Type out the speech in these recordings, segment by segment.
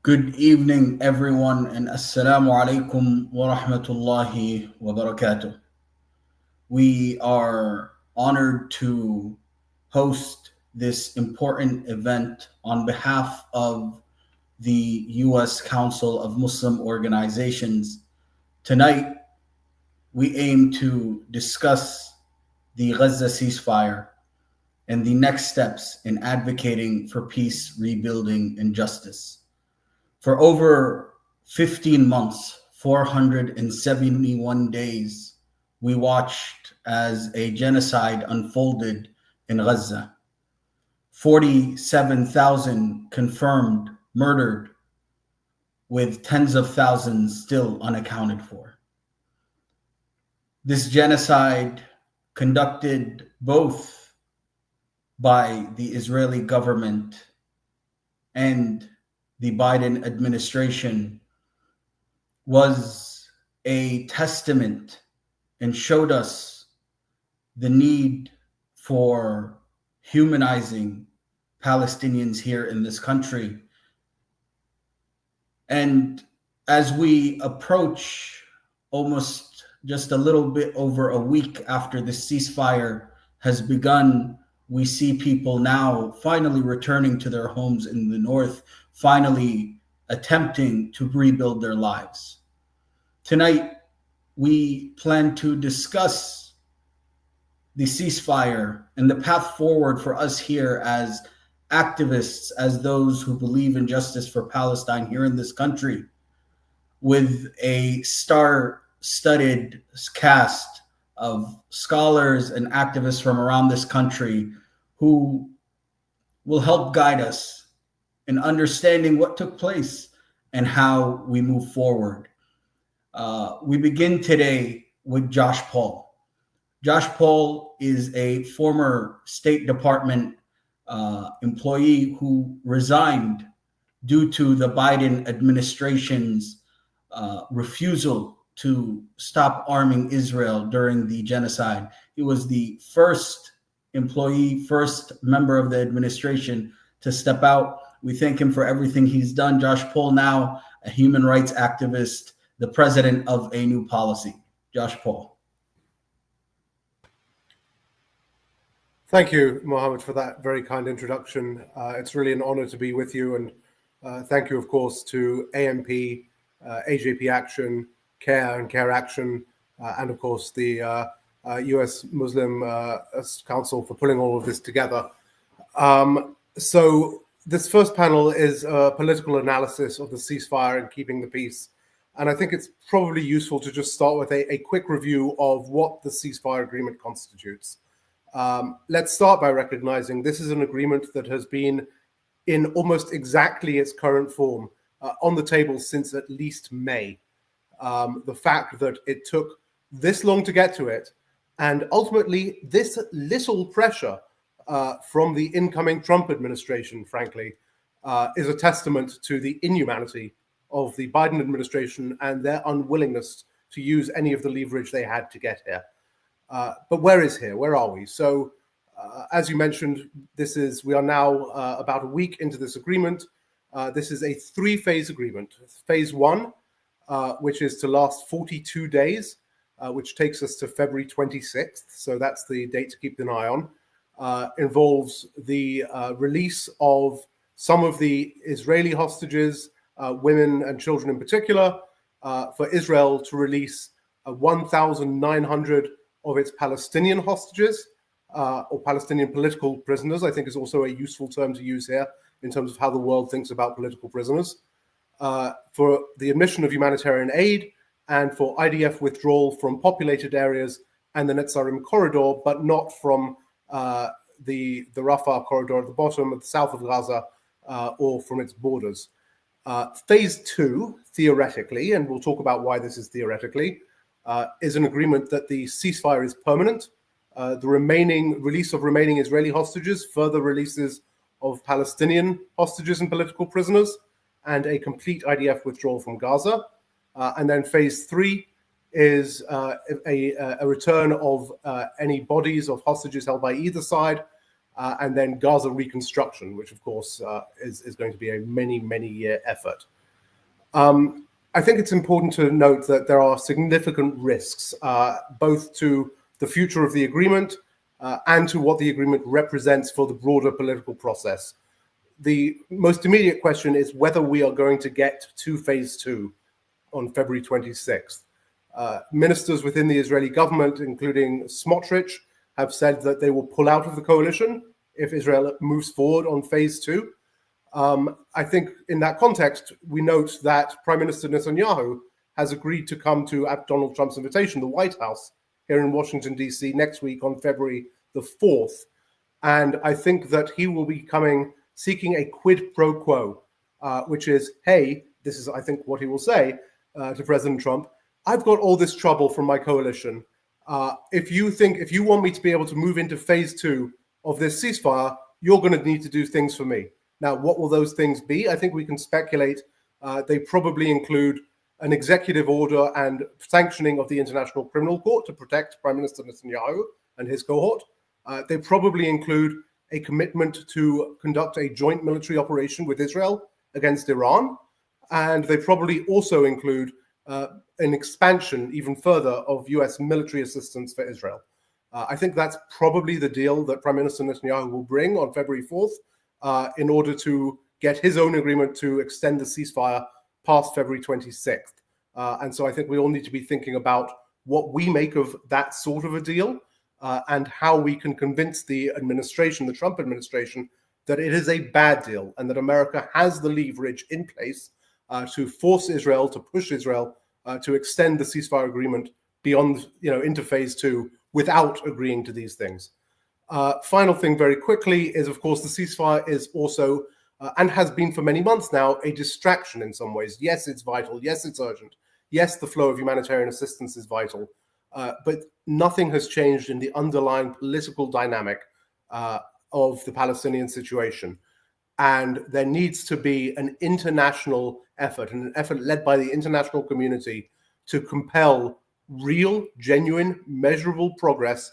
Good evening, everyone, and Assalamu alaikum wa rahmatullahi wa barakatuh. We are honored to host this important event on behalf of the U.S. Council of Muslim Organizations. Tonight, we aim to discuss the Gaza ceasefire and the next steps in advocating for peace, rebuilding, and justice. For over 15 months, 471 days, we watched as a genocide unfolded in Gaza. 47,000 confirmed murdered, with tens of thousands still unaccounted for. This genocide, conducted both by the Israeli government and the Biden administration, was a testament and showed us the need for humanizing Palestinians here in this country. And as we approach almost just a little bit over a week after the ceasefire has begun, we see people now finally returning to their homes in the north, finally attempting to rebuild their lives. Tonight, we plan to discuss the ceasefire and the path forward for us here as activists, as those who believe in justice for Palestine here in this country, with a star-studded cast of scholars and activists from around this country who will help guide us in understanding what took place and how we move forward. We begin today with Josh Paul. Josh Paul is a former State Department employee who resigned due to the Biden administration's refusal to stop arming Israel during the genocide. He was the first employee, first member of the administration to step out. We thank him for everything he's done. Josh Paul, now a human rights activist, the president of A New Policy. Josh Paul. Thank you, Mohammed, for that very kind introduction. It's really an honor to be with you. And thank you, of course, to AMP, AJP Action, CARE and CARE Action, and of course the US Muslim Council for pulling all of this together. So this first panel is a political analysis of the ceasefire and keeping the peace. And I think it's probably useful to just start with a quick review of what the ceasefire agreement constitutes. Let's start by recognizing this is an agreement that has been in almost exactly its current form on the table since at least May. The fact that it took this long to get to it, and ultimately this little pressure from the incoming Trump administration, frankly, is a testament to the inhumanity of the Biden administration and their unwillingness to use any of the leverage they had to get here. But where is here? Where are we? So, as you mentioned, we are now about a week into this agreement. This is a three-phase agreement. Phase one, which is to last 42 days, which takes us to February 26th. So that's the date to keep an eye on. Involves the release of some of the Israeli hostages, women and children in particular, for Israel to release 1,900 of its Palestinian hostages, or Palestinian political prisoners, I think is also a useful term to use here in terms of how the world thinks about political prisoners, for the admission of humanitarian aid, and for IDF withdrawal from populated areas and the Netzarim corridor, but not from the Rafah corridor at the bottom, at the south of Gaza, or from its borders. Phase two, theoretically, and we'll talk about why this is theoretically, is an agreement that the ceasefire is permanent. The release of remaining Israeli hostages, further releases of Palestinian hostages and political prisoners, and a complete IDF withdrawal from Gaza. And then phase three is a return of any bodies of hostages held by either side, and then Gaza reconstruction, which of course is going to be a many year effort. I think it's important to note that there are significant risks, both to the future of the agreement and to what the agreement represents for the broader political process. The most immediate question is whether we are going to get to phase 2 on February 26th. Ministers within the Israeli government, including Smotrich, have said that they will pull out of the coalition if Israel moves forward on phase 2. I think in that context, we note that Prime Minister Netanyahu has agreed to come to, at Donald Trump's invitation, the White House here in Washington, D.C. next week on February the 4th. And I think that he will be coming seeking a quid pro quo, which is, hey, this is, I think, what he will say to President Trump. I've got all this trouble from my coalition. If you want me to be able to move into phase 2 of this ceasefire, you're going to need to do things for me. Now, what will those things be? I think we can speculate. They probably include an executive order and sanctioning of the International Criminal Court to protect Prime Minister Netanyahu and his cohort. They probably include a commitment to conduct a joint military operation with Israel against Iran. And they probably also include an expansion even further of US military assistance for Israel. I think that's probably the deal that Prime Minister Netanyahu will bring on February 4th in order to get his own agreement to extend the ceasefire past February 26th. And so I think we all need to be thinking about what we make of that sort of a deal and how we can convince the administration, the Trump administration, that it is a bad deal and that America has the leverage in place to force Israel, to push Israel to extend the ceasefire agreement beyond, into phase 2 without agreeing to these things. Final thing very quickly is, of course, the ceasefire is also, and has been for many months now, a distraction in some ways. Yes, it's vital. Yes, it's urgent. Yes, the flow of humanitarian assistance is vital. But nothing has changed in the underlying political dynamic of the Palestinian situation. And there needs to be an international effort, and an effort led by the international community to compel real, genuine, measurable progress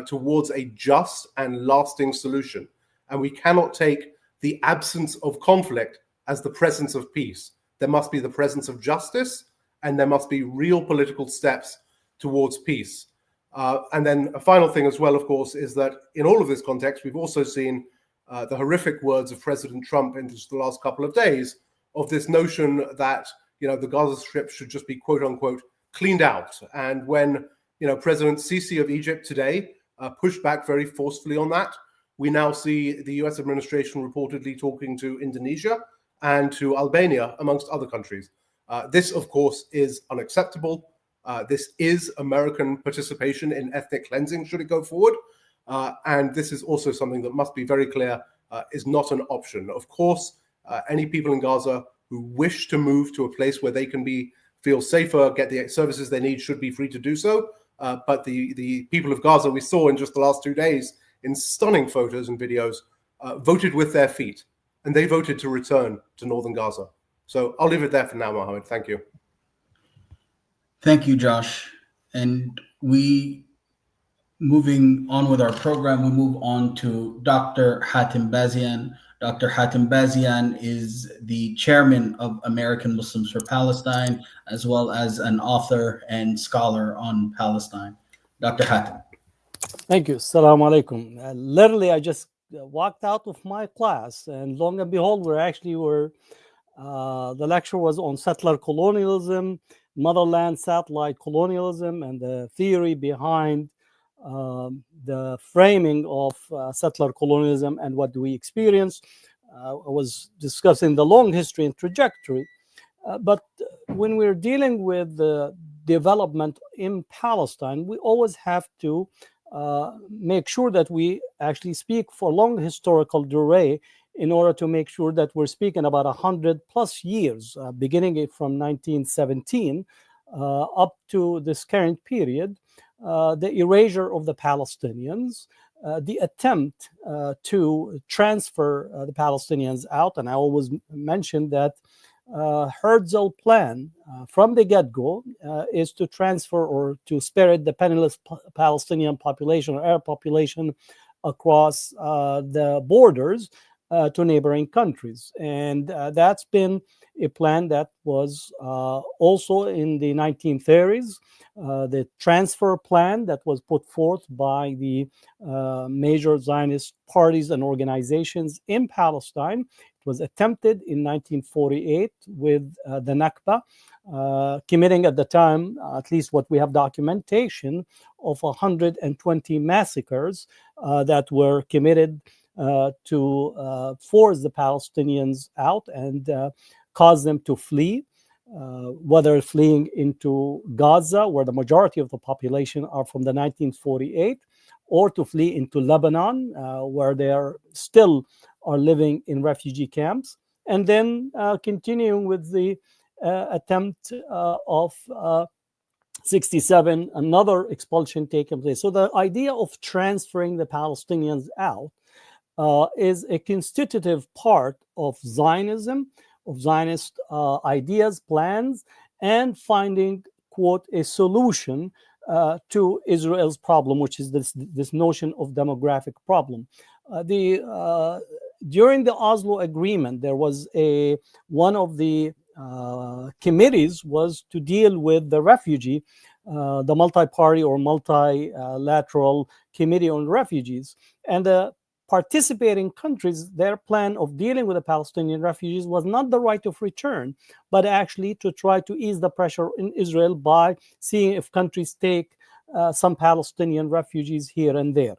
towards a just and lasting solution. And we cannot take the absence of conflict as the presence of peace. There must be the presence of justice, and there must be real political steps towards peace. And then a final thing as well, of course, is that in all of this context, we've also seen the horrific words of President Trump in just the last couple of days of this notion that, the Gaza Strip should just be, quote unquote, cleaned out. And when, President Sisi of Egypt today pushed back very forcefully on that, we now see the US administration reportedly talking to Indonesia and to Albania, amongst other countries. This, of course, is unacceptable. This is American participation in ethnic cleansing, should it go forward. And this is also something that must be very clear is not an option. Of course, any people in Gaza who wish to move to a place where they can feel safer, get the services they need, should be free to do so. But the people of Gaza, we saw in just the last 2 days in stunning photos and videos, voted with their feet, and they voted to return to northern Gaza. So I'll leave it there for now, Mohammed. Thank you. Thank you, Josh. And moving on with our program, we move on to Dr. Hatem Bazian. Dr. Hatem Bazian is the chairman of American Muslims for Palestine, as well as an author and scholar on Palestine. Dr. Hatem. Thank you. Assalamu alaikum. Literally, I just walked out of my class, and long and behold, the lecture was on settler colonialism, motherland satellite colonialism, and the theory behind the framing of settler colonialism and what do we experience. I was discussing the long history and trajectory. But when we're dealing with the development in Palestine, we always have to make sure that we actually speak for long historical durée in order to make sure that we're speaking about 100 plus years, beginning from 1917 up to this current period, the erasure of the Palestinians, the attempt to transfer the Palestinians out. And I always mention that Herzl plan from the get-go is to transfer or to spirit the penniless Palestinian population or Arab population across the borders to neighboring countries. And that's been a plan that was also in the 1930s. The transfer plan that was put forth by the major Zionist parties and organizations in Palestine. It was attempted in 1948 with the Nakba, committing at the time, at least what we have documentation, of 120 massacres that were committed to force the Palestinians out and cause them to flee, whether fleeing into Gaza, where the majority of the population are from the 1948, or to flee into Lebanon, where they are still living in refugee camps, and then continuing with the attempt of 67, another expulsion taking place. So the idea of transferring the Palestinians out is a constitutive part of Zionism, of Zionist ideas, plans, and finding, quote, a solution to Israel's problem, which is this notion of demographic problem. During the Oslo Agreement, there was one of the committees was to deal with the refugee, the multi-party or multilateral committee on refugees, and the participating countries, their plan of dealing with the Palestinian refugees was not the right of return, but actually to try to ease the pressure in Israel by seeing if countries take some Palestinian refugees here and there.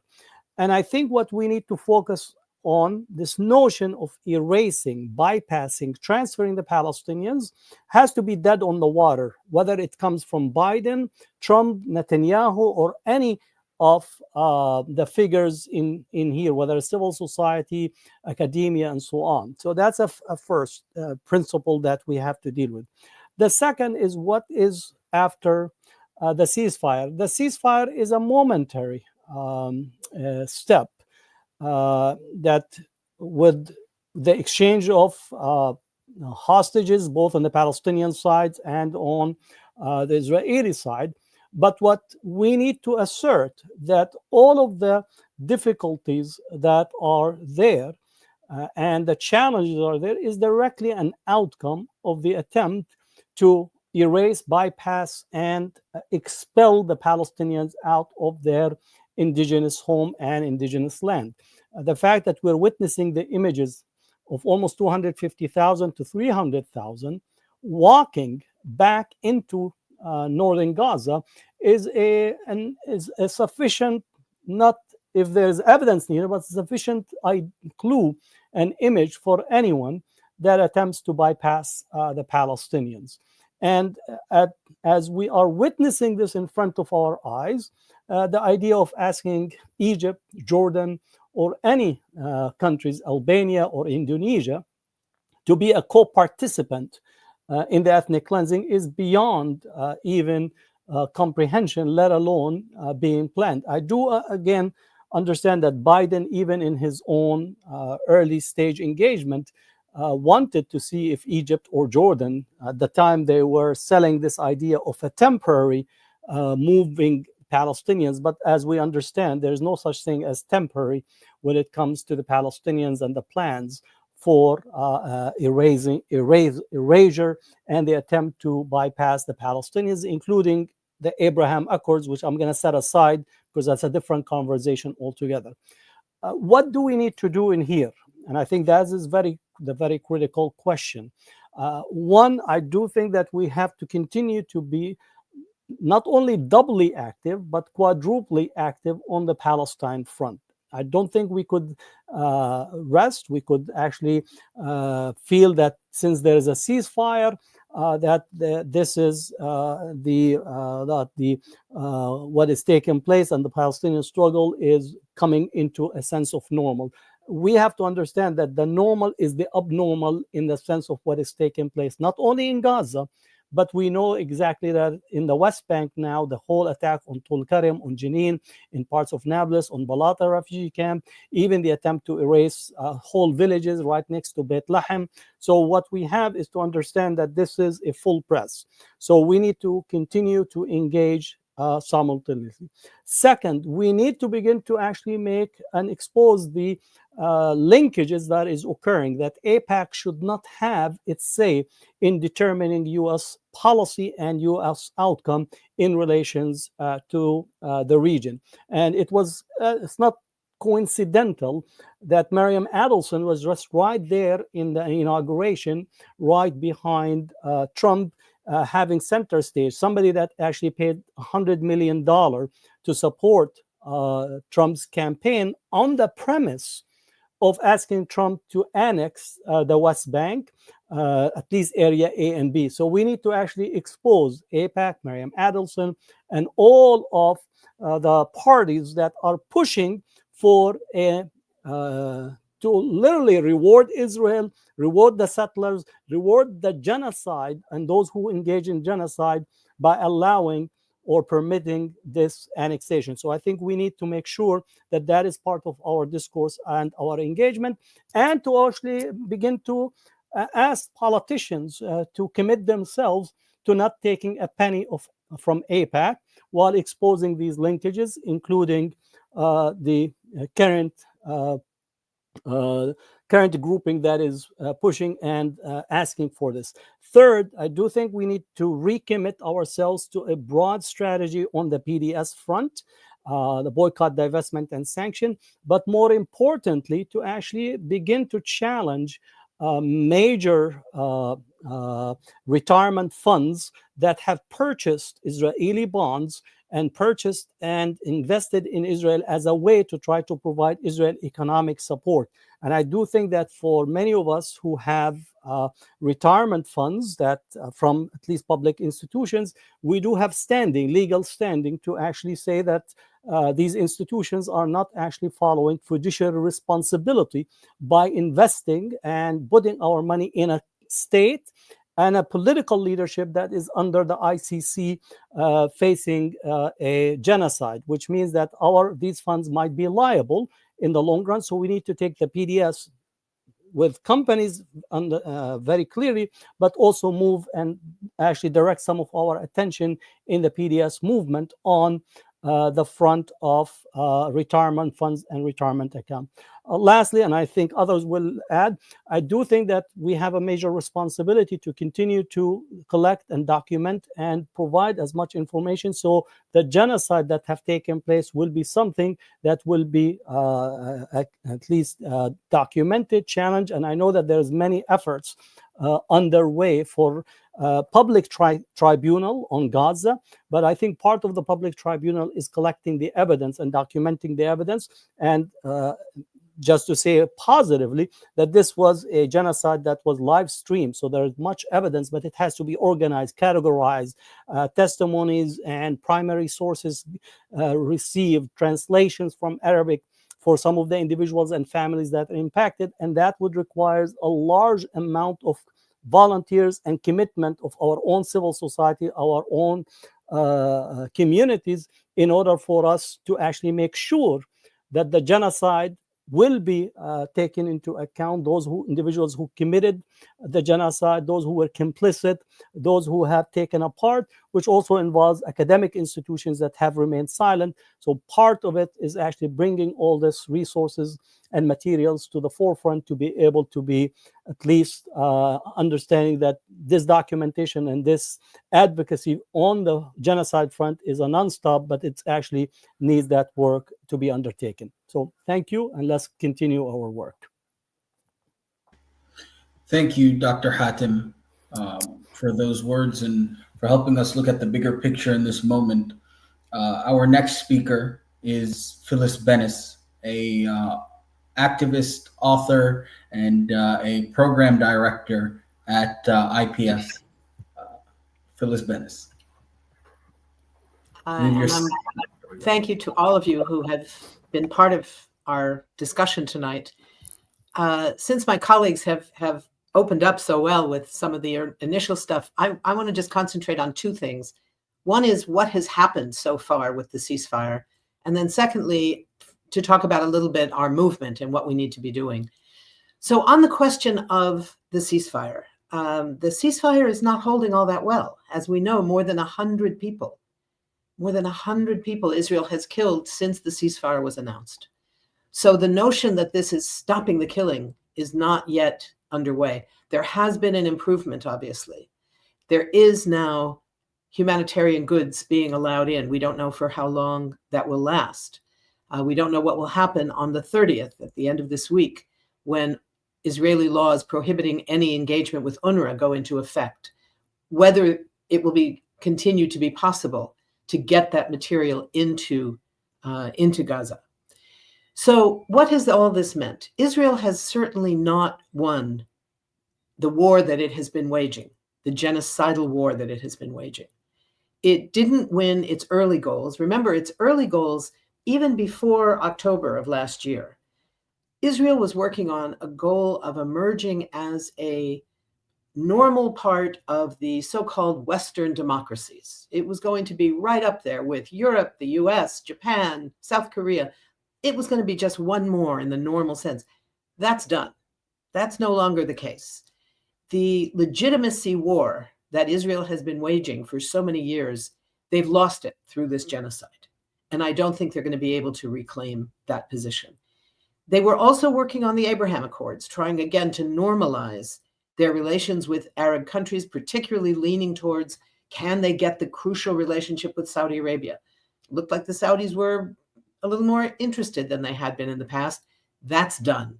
And I think what we need to focus on, this notion of erasing, bypassing, transferring the Palestinians, has to be dead on the water, whether it comes from Biden, Trump, Netanyahu, or any of the figures in here, whether it's civil society, academia, and so on. So that's a first principle that we have to deal with. The second is what is after the ceasefire. The ceasefire is a momentary step that with the exchange of hostages, both on the Palestinian side and on the Israeli side. But what we need to assert that all of the difficulties that are there and the challenges are there is directly an outcome of the attempt to erase, bypass, and expel the Palestinians out of their indigenous home and indigenous land. The fact that we're witnessing the images of almost 250,000 to 300,000 walking back into northern Gaza is a sufficient, not if there's evidence needed, but sufficient clue and image for anyone that attempts to bypass the Palestinians. And as we are witnessing this in front of our eyes, the idea of asking Egypt, Jordan, or any countries, Albania or Indonesia, to be a co-participant in the ethnic cleansing is beyond even comprehension, let alone being planned. I do, again, understand that Biden, even in his own early stage engagement, wanted to see if Egypt or Jordan, at the time they were selling this idea of a temporary moving Palestinians. But as we understand, there's no such thing as temporary when it comes to the Palestinians and the plans for erasure and the attempt to bypass the Palestinians, including the Abraham Accords, which I'm going to set aside because that's a different conversation altogether. What do we need to do in here? And I think that is the very critical question. One, I do think that we have to continue to be not only doubly active, but quadruply active on the Palestine front. I don't think we could rest. We could actually feel that since there is a ceasefire, that this is what is taking place, and the Palestinian struggle is coming into a sense of normal. We have to understand that the normal is the abnormal in the sense of what is taking place, not only in Gaza, but we know exactly that in the West Bank now, the whole attack on Tulkarem, on Jenin, in parts of Nablus, on Balata refugee camp, even the attempt to erase whole villages right next to Beit Lahem. So what we have is to understand that this is a full press. So we need to continue to engage simultaneously. Second, we need to begin to actually make and expose the linkages that is occurring, that AIPAC should not have its say in determining U.S. policy and U.S. outcome in relations to the region. And it's not coincidental that Miriam Adelson was just right there in the inauguration, right behind Trump, having center stage, somebody that actually paid $100 million to support Trump's campaign on the premise of asking Trump to annex the West Bank, at least area A and B. So we need to actually expose AIPAC, Miriam Adelson, and all of the parties that are pushing for to literally reward Israel, reward the settlers, reward the genocide and those who engage in genocide by allowing or permitting this annexation. So I think we need to make sure that that is part of our discourse and our engagement, and to actually begin to ask politicians to commit themselves to not taking a penny from AIPAC while exposing these linkages, including the current grouping that is pushing and asking for this. Third, I do think we need to recommit ourselves to a broad strategy on the PDS front, the boycott, divestment, and sanction, but more importantly, to actually begin to challenge major retirement funds that have purchased Israeli bonds and purchased and invested in Israel as a way to try to provide Israel economic support. And I do think that for many of us who have retirement funds that from at least public institutions, we do have legal standing to actually say that these institutions are not actually following fiduciary responsibility by investing and putting our money in a state and a political leadership that is under the ICC facing a genocide, which means that these funds might be liable in the long run. So we need to take the PDS with companies very clearly, but also move and actually direct some of our attention in the PDS movement on the front of retirement funds and retirement account. Lastly, and I think others will add, I do think that we have a major responsibility to continue to collect and document and provide as much information so the genocide that have taken place will be something that will be at least documented, challenged, and I know that there's many efforts underway for public tribunal on Gaza, but I think part of the public tribunal is collecting the evidence and documenting the evidence, and just to say positively that this was a genocide that was live streamed. So there is much evidence, but it has to be organized, categorized, testimonies and primary sources received, translations from Arabic for some of the individuals and families that are impacted. And that would require a large amount of volunteers and commitment of our own civil society, our own communities, in order for us to actually make sure that the genocide will be taken into account, those individuals who committed the genocide, those who were complicit, those who have taken a part, which also involves academic institutions that have remained silent. So part of it is actually bringing all these resources and materials to the forefront to be able to be at least understanding that this documentation and this advocacy on the genocide front is a non-stop, but it actually needs that work to be undertaken. So thank you, and let's continue our work. Thank you, Dr. Hatem, for those words and for helping us look at the bigger picture in this moment. Our next speaker is Phyllis Bennis, a activist, author, and a program director at IPS. Phyllis Bennis. Thank you to all of you who have been part of our discussion tonight. Since my colleagues have opened up so well with some of the initial stuff, I want to just concentrate on two things. One is what has happened so far with the ceasefire. And then secondly, to talk about a little bit our movement and what we need to be doing. So on the question of the ceasefire is not holding all that well. As we know, more than 100 people More than 100 people Israel has killed since the ceasefire was announced. So the notion that this is stopping the killing is not yet underway. There has been an improvement, obviously. There is now humanitarian goods being allowed in. We don't know for how long that will last. We don't know what will happen on the 30th, at the end of this week, when Israeli laws prohibiting any engagement with UNRWA go into effect, whether it will continue to be possible to get that material into Gaza. So what has all this meant? Israel has certainly not won the war that it has been waging, the genocidal war that it has been waging. It didn't win its early goals. Remember, its early goals, even before October of last year, Israel was working on a goal of emerging as a normal part of the so-called Western democracies. It was going to be right up there with Europe, the US, Japan, South Korea. It was going to be just one more in the normal sense. That's done. That's no longer the case. The legitimacy war that Israel has been waging for so many years, they've lost it through this genocide. And I don't think they're going to be able to reclaim that position. They were also working on the Abraham Accords, trying again to normalize their relations with Arab countries, particularly leaning towards, can they get the crucial relationship with Saudi Arabia? It looked like the Saudis were a little more interested than they had been in the past. That's done.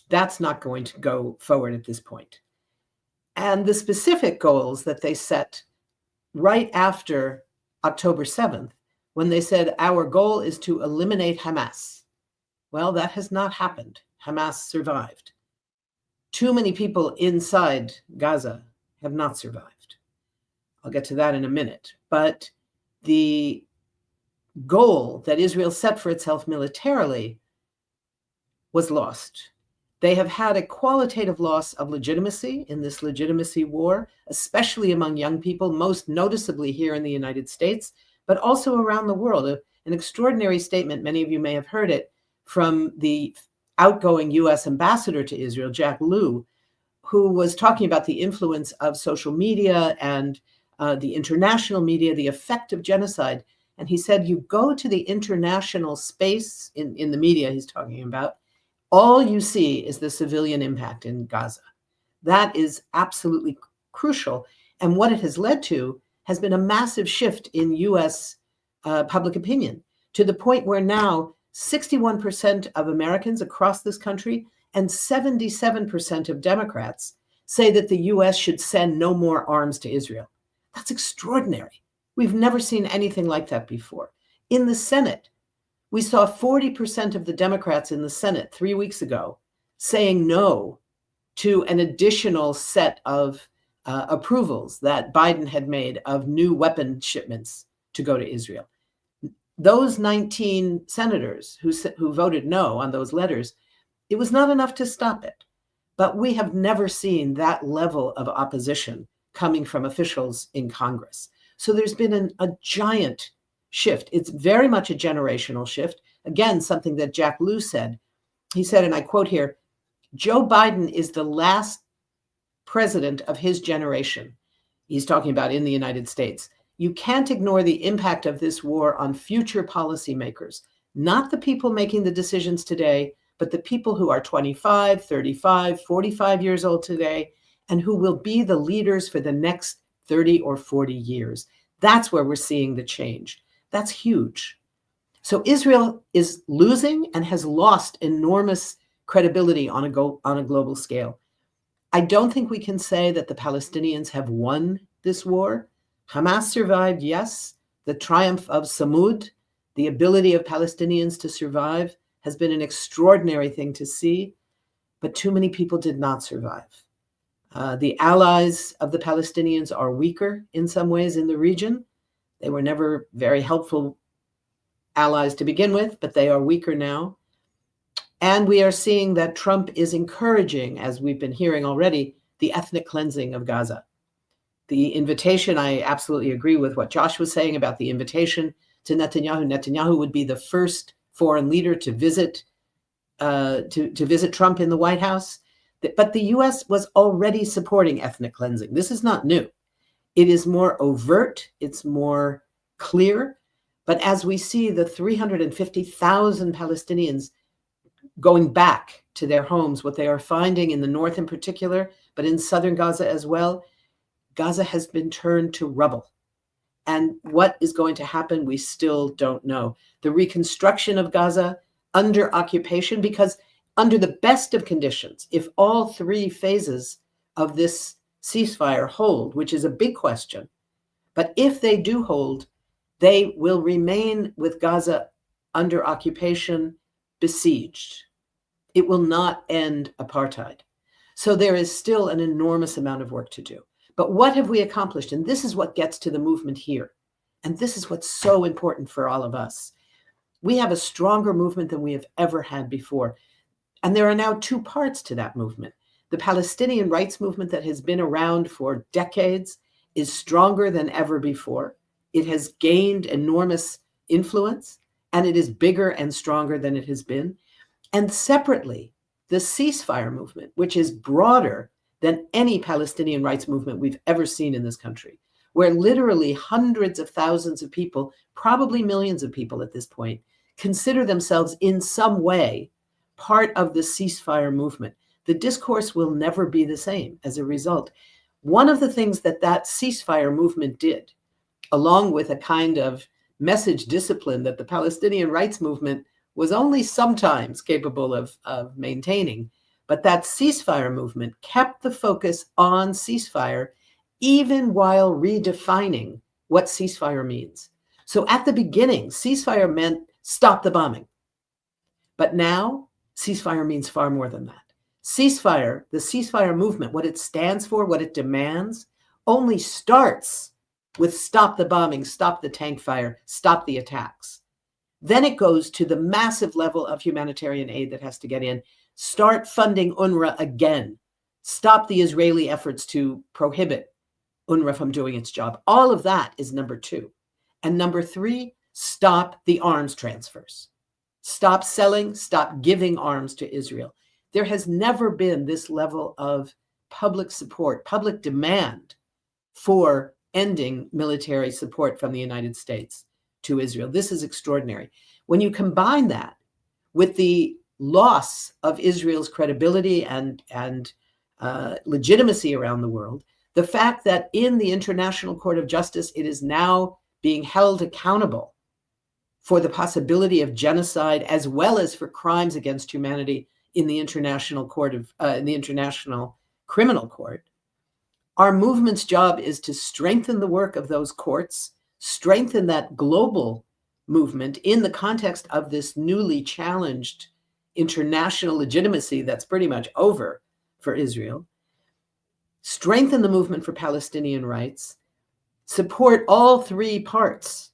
That's not going to go forward at this point. And the specific goals that they set right after October 7th, when they said, our goal is to eliminate Hamas. Well, that has not happened. Hamas survived. Too many people inside Gaza have not survived. I'll get to that in a minute. But the goal that Israel set for itself militarily was lost. They have had a qualitative loss of legitimacy in this legitimacy war, especially among young people, most noticeably here in the United States, but also around the world. An extraordinary statement, many of you may have heard it, from the outgoing US ambassador to Israel, Jack Lew, who was talking about the influence of social media and the international media, the effect of genocide. And he said, you go to the international space in the media he's talking about, all you see is the civilian impact in Gaza. That is absolutely crucial. And what it has led to has been a massive shift in US public opinion, to the point where now 61% of Americans across this country and 77% of Democrats say that the US should send no more arms to Israel. That's extraordinary. We've never seen anything like that before. In the Senate, we saw 40% of the Democrats in the Senate 3 weeks ago saying no to an additional set of approvals that Biden had made of new weapon shipments to go to Israel. Those 19 senators who voted no on those letters, it was not enough to stop it. But we have never seen that level of opposition coming from officials in Congress. So there's been a giant shift. It's very much a generational shift. Again, something that Jack Lew said. He said, and I quote here, Joe Biden is the last president of his generation. He's talking about in the United States. You can't ignore the impact of this war on future policymakers, not the people making the decisions today, but the people who are 25, 35, 45 years old today, and who will be the leaders for the next 30 or 40 years. That's where we're seeing the change. That's huge. So Israel is losing and has lost enormous credibility on a global scale. I don't think we can say that the Palestinians have won this war. Hamas survived, yes. The triumph of Samud, the ability of Palestinians to survive, has been an extraordinary thing to see, but too many people did not survive. The allies of the Palestinians are weaker in some ways in the region. They were never very helpful allies to begin with, but they are weaker now. And we are seeing that Trump is encouraging, as we've been hearing already, the ethnic cleansing of Gaza. The invitation, I absolutely agree with what Josh was saying about the invitation to Netanyahu. Netanyahu would be the first foreign leader to visit Trump in the White House. But the US was already supporting ethnic cleansing. This is not new. It is more overt. It's more clear. But as we see the 350,000 Palestinians going back to their homes, what they are finding in the north in particular, but in southern Gaza as well, Gaza has been turned to rubble. And what is going to happen, we still don't know. The reconstruction of Gaza under occupation, because under the best of conditions, if all three phases of this ceasefire hold, which is a big question, but if they do hold, they will remain with Gaza under occupation, besieged. It will not end apartheid. So there is still an enormous amount of work to do. But what have we accomplished? And this is what gets to the movement here. And this is what's so important for all of us. We have a stronger movement than we have ever had before. And there are now two parts to that movement. The Palestinian rights movement that has been around for decades is stronger than ever before. It has gained enormous influence, and it is bigger and stronger than it has been. And separately, the ceasefire movement, which is broader than any Palestinian rights movement we've ever seen in this country, where literally hundreds of thousands of people, probably millions of people at this point, consider themselves in some way part of the ceasefire movement. The discourse will never be the same as a result. One of the things that ceasefire movement did, along with a kind of message discipline that the Palestinian rights movement was only sometimes capable of maintaining, but that ceasefire movement kept the focus on ceasefire even while redefining what ceasefire means. So at the beginning, ceasefire meant stop the bombing. But now, ceasefire means far more than that. Ceasefire, the ceasefire movement, what it stands for, what it demands, only starts with stop the bombing, stop the tank fire, stop the attacks. Then it goes to the massive level of humanitarian aid that has to get in. Start funding UNRWA again. Stop the Israeli efforts to prohibit UNRWA from doing its job. All of that is number two. And number three, stop the arms transfers. Stop selling, stop giving arms to Israel. There has never been this level of public support, public demand for ending military support from the United States to Israel. This is extraordinary. When you combine that with the loss of Israel's credibility and legitimacy around the world, the fact that in the International Court of Justice, it is now being held accountable for the possibility of genocide as well as for crimes against humanity in the International Criminal Court. Our movement's job is to strengthen the work of those courts, strengthen that global movement in the context of this newly challenged international legitimacy that's pretty much over for Israel, strengthen the movement for Palestinian rights, support all three parts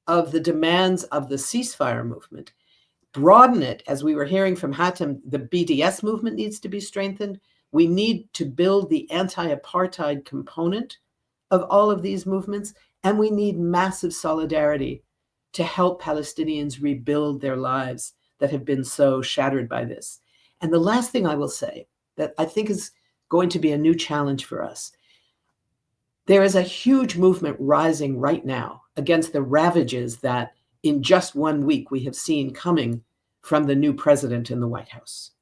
of the demands of the ceasefire movement, broaden it, as we were hearing from Hatem, the BDS movement needs to be strengthened. We need to build the anti-apartheid component of all of these movements, and we need massive solidarity to help Palestinians rebuild their lives that have been so shattered by this. And the last thing I will say that I think is going to be a new challenge for us. There is a huge movement rising right now against the ravages that in just 1 week we have seen coming from the new president in the White House,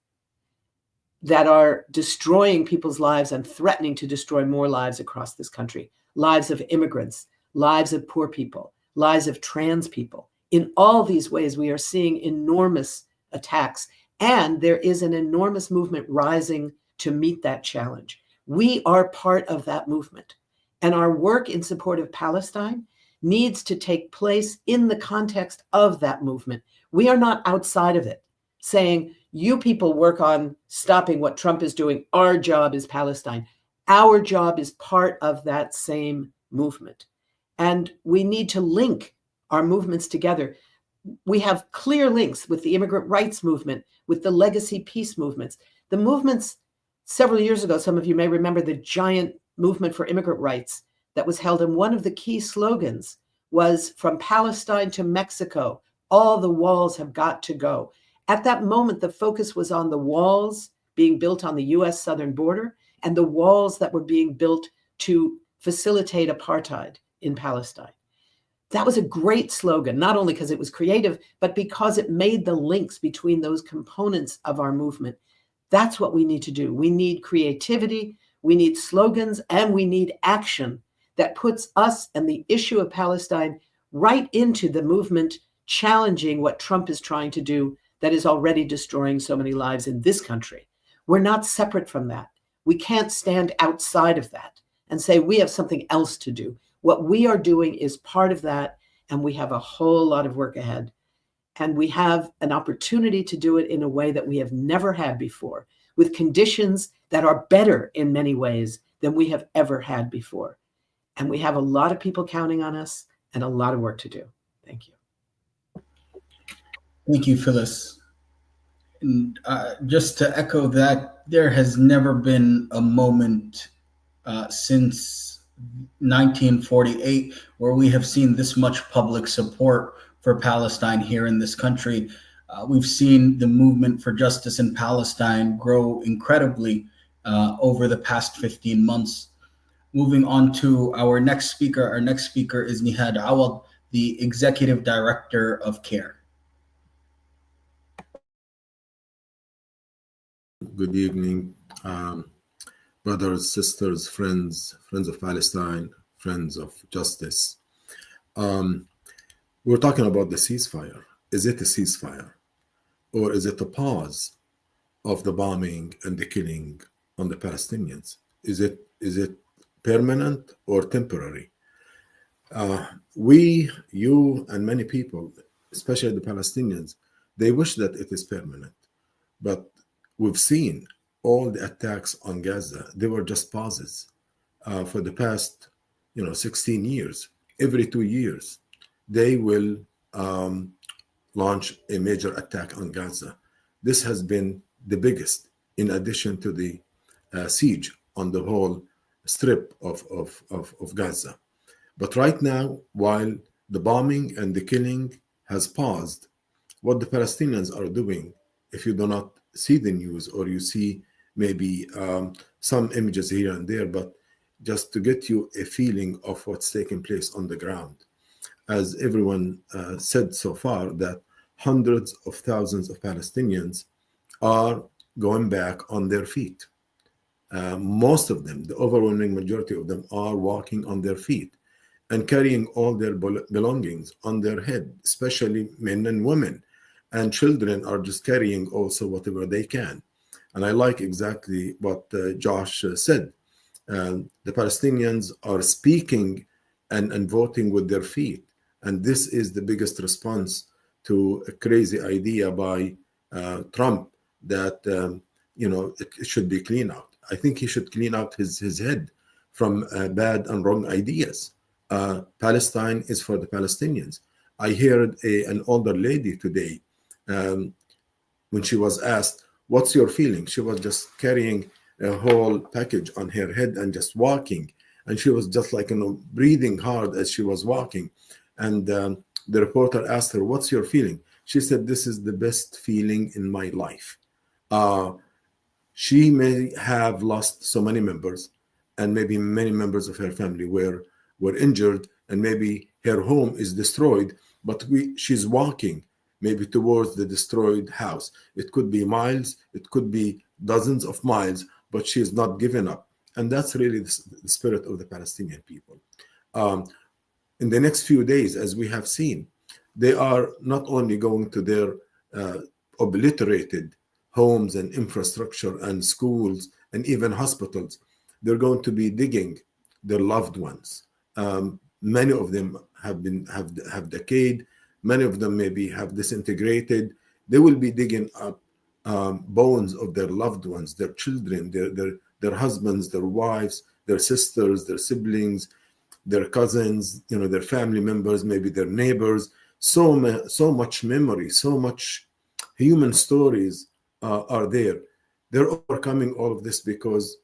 that are destroying people's lives and threatening to destroy more lives across this country, lives of immigrants, lives of poor people, lives of trans people. In all these ways, we are seeing enormous attacks, and there is an enormous movement rising to meet that challenge. We are part of that movement, and our work in support of Palestine needs to take place in the context of that movement. We are not outside of it, saying, you people work on stopping what Trump is doing. Our job is Palestine. Our job is part of that same movement. And we need to link our movements together. We have clear links with the immigrant rights movement, with the legacy peace movements. The movements several years ago, some of you may remember the giant movement for immigrant rights that was held. And one of the key slogans was, from Palestine to Mexico, all the walls have got to go. At that moment, the focus was on the walls being built on the US southern border and the walls that were being built to facilitate apartheid in Palestine. That was a great slogan, not only because it was creative, but because it made the links between those components of our movement. That's what we need to do. We need creativity, we need slogans, and we need action that puts us and the issue of Palestine right into the movement challenging what Trump is trying to do that is already destroying so many lives in this country. We're not separate from that. We can't stand outside of that and say we have something else to do. What we are doing is part of that, and we have a whole lot of work ahead. And we have an opportunity to do it in a way that we have never had before, with conditions that are better in many ways than we have ever had before. And we have a lot of people counting on us and a lot of work to do. Thank you. Thank you, Phyllis. And just to echo that, there has never been a moment since 1948 where we have seen this much public support for Palestine here in this country. We've seen the movement for justice in Palestine grow incredibly over the past 15 months. Moving on to our next speaker. Our next speaker is Nihad Awad, the Executive Director of CARE. Good evening, brothers, sisters, friends of Palestine, friends of justice. We're talking about the ceasefire. Is it a ceasefire? Or is it a pause of the bombing and the killing on the Palestinians? Is it permanent or temporary? We, you, and many people, especially the Palestinians, they wish that it is permanent. But we've seen all the attacks on Gaza. They were just pauses for the past, 16 years. Every 2 years, they will launch a major attack on Gaza. This has been the biggest, in addition to the siege on the whole strip of Gaza. But right now, while the bombing and the killing has paused, what the Palestinians are doing, if you do not see the news or you see maybe some images here and there, but just to get you a feeling of what's taking place on the ground. As everyone said so far, that hundreds of thousands of Palestinians are going back on their feet. Most of them, the overwhelming majority of them, are walking on their feet and carrying all their belongings on their head, especially men and women. And children are just carrying also whatever they can. And I like exactly what Josh said. The Palestinians are speaking and voting with their feet. And this is the biggest response to a crazy idea by Trump that, it should be cleaned out. I think he should clean out his head from bad and wrong ideas. Palestine is for the Palestinians. I heard an older lady today, when she was asked, what's your feeling? She was just carrying a whole package on her head and just walking. And she was just like, breathing hard as she was walking. And the reporter asked her, what's your feeling? She said, this is the best feeling in my life. She may have lost so many members, and maybe many members of her family were injured, and maybe her home is destroyed, but she's walking maybe towards the destroyed house. It could be miles, it could be dozens of miles, but she's not given up. And that's really the spirit of the Palestinian people. In the next few days, as we have seen, they are not only going to their obliterated homes and infrastructure and schools and even hospitals, they're going to be digging their loved ones. Many of them have decayed. Many of them maybe have disintegrated. They will be digging up bones of their loved ones, their children, their husbands, their wives, their sisters, their siblings, their cousins, their family members, maybe their neighbors. So much memory, so much human stories are there. They're overcoming all of this because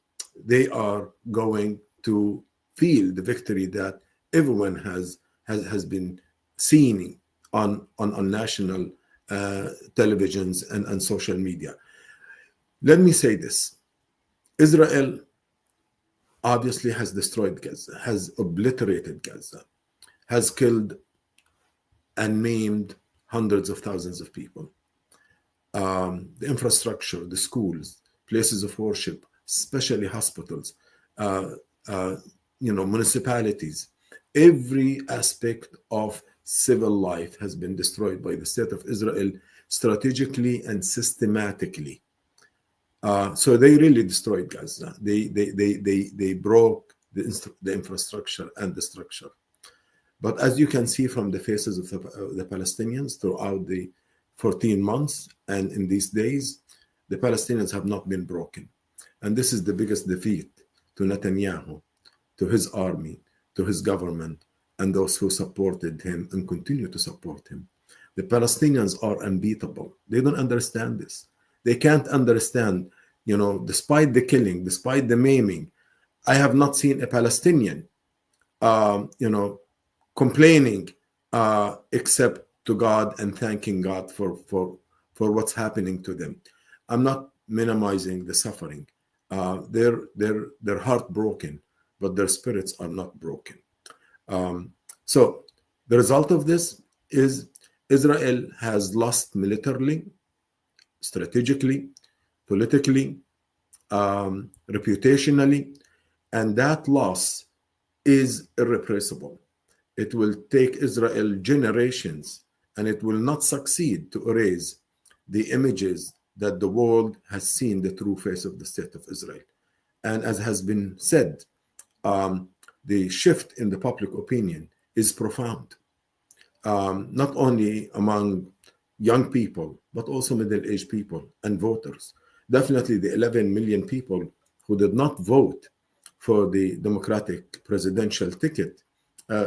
they are going to feel the victory that everyone has been seeing on national televisions and social media. Let me say this. Israel obviously has destroyed Gaza, has obliterated Gaza, has killed and maimed hundreds of thousands of people. The infrastructure, the schools, places of worship, especially hospitals, municipalities, every aspect of civil life has been destroyed by the state of Israel strategically and systematically. So they really destroyed Gaza. They broke the infrastructure and the structure. But as you can see from the faces of the Palestinians throughout the 14 months and in these days, the Palestinians have not been broken. And this is the biggest defeat to Netanyahu, to his army, to his government, and those who supported him and continue to support him. The Palestinians are unbeatable. They don't understand this. They can't understand, despite the killing, despite the maiming, I have not seen a Palestinian, complaining except to God and thanking God for what's happening to them. I'm not minimizing the suffering. They're heartbroken, but their spirits are not broken. So the result of this is Israel has lost militarily, strategically, politically, reputationally, and that loss is irrepressible. It will take Israel generations, and it will not succeed to erase the images that the world has seen the true face of the state of Israel. And as has been said, the shift in the public opinion is profound, not only among young people, but also middle-aged people and voters. Definitely the 11 million people who did not vote for the Democratic presidential ticket.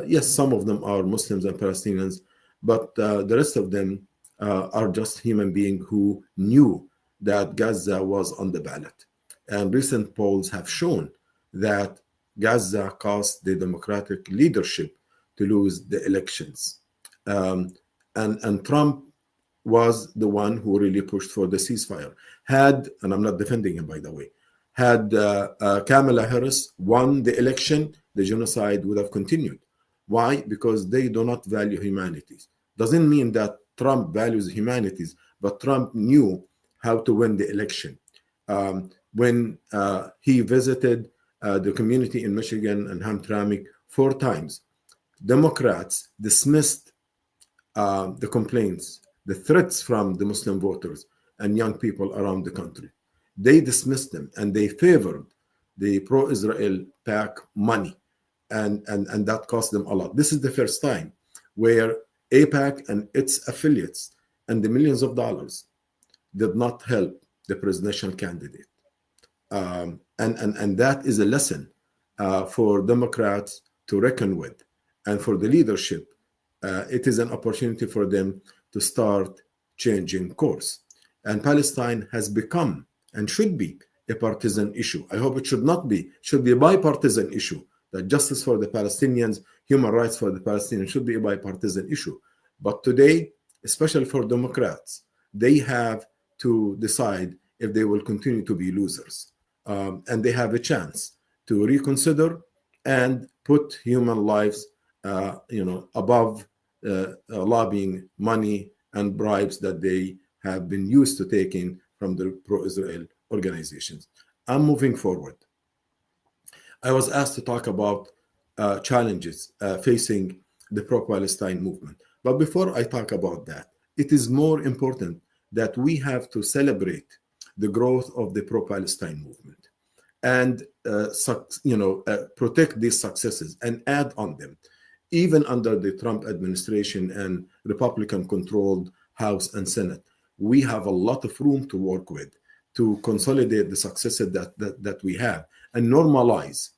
Yes, some of them are Muslims and Palestinians, but the rest of them are just human beings who knew that Gaza was on the ballot. And recent polls have shown that Gaza caused the Democratic leadership to lose the elections. And Trump was the one who really pushed for the ceasefire. And I'm not defending him, by the way, had Kamala Harris won the election, the genocide would have continued. Why? Because they do not value humanities. Doesn't mean that Trump values humanities, but Trump knew how to win the election. When he visited the community in Michigan and Hamtramck 4 times, Democrats dismissed the complaints, the threats from the Muslim voters and young people around the country. They dismissed them and they favored the pro-Israel PAC money, and that cost them a lot. This is the first time where AIPAC and its affiliates and the millions of dollars did not help the presidential candidate. And that is a lesson for Democrats to reckon with. And for the leadership, it is an opportunity for them to start changing course. And Palestine has become and should be a partisan issue. I hope it should not be. It should be a bipartisan issue. That justice for the Palestinians, human rights for the Palestinians should be a bipartisan issue. But today, especially for Democrats, they have to decide if they will continue to be losers. And they have a chance to reconsider and put human lives above lobbying money and bribes that they have been used to taking from the pro-Israel organizations. I'm moving forward. I was asked to talk about challenges facing the pro-Palestine movement. But before I talk about that, it is more important that we have to celebrate the growth of the pro-Palestine movement and protect these successes and add on them. Even under the Trump administration and Republican-controlled House and Senate, we have a lot of room to work with to consolidate the successes that we have and normalize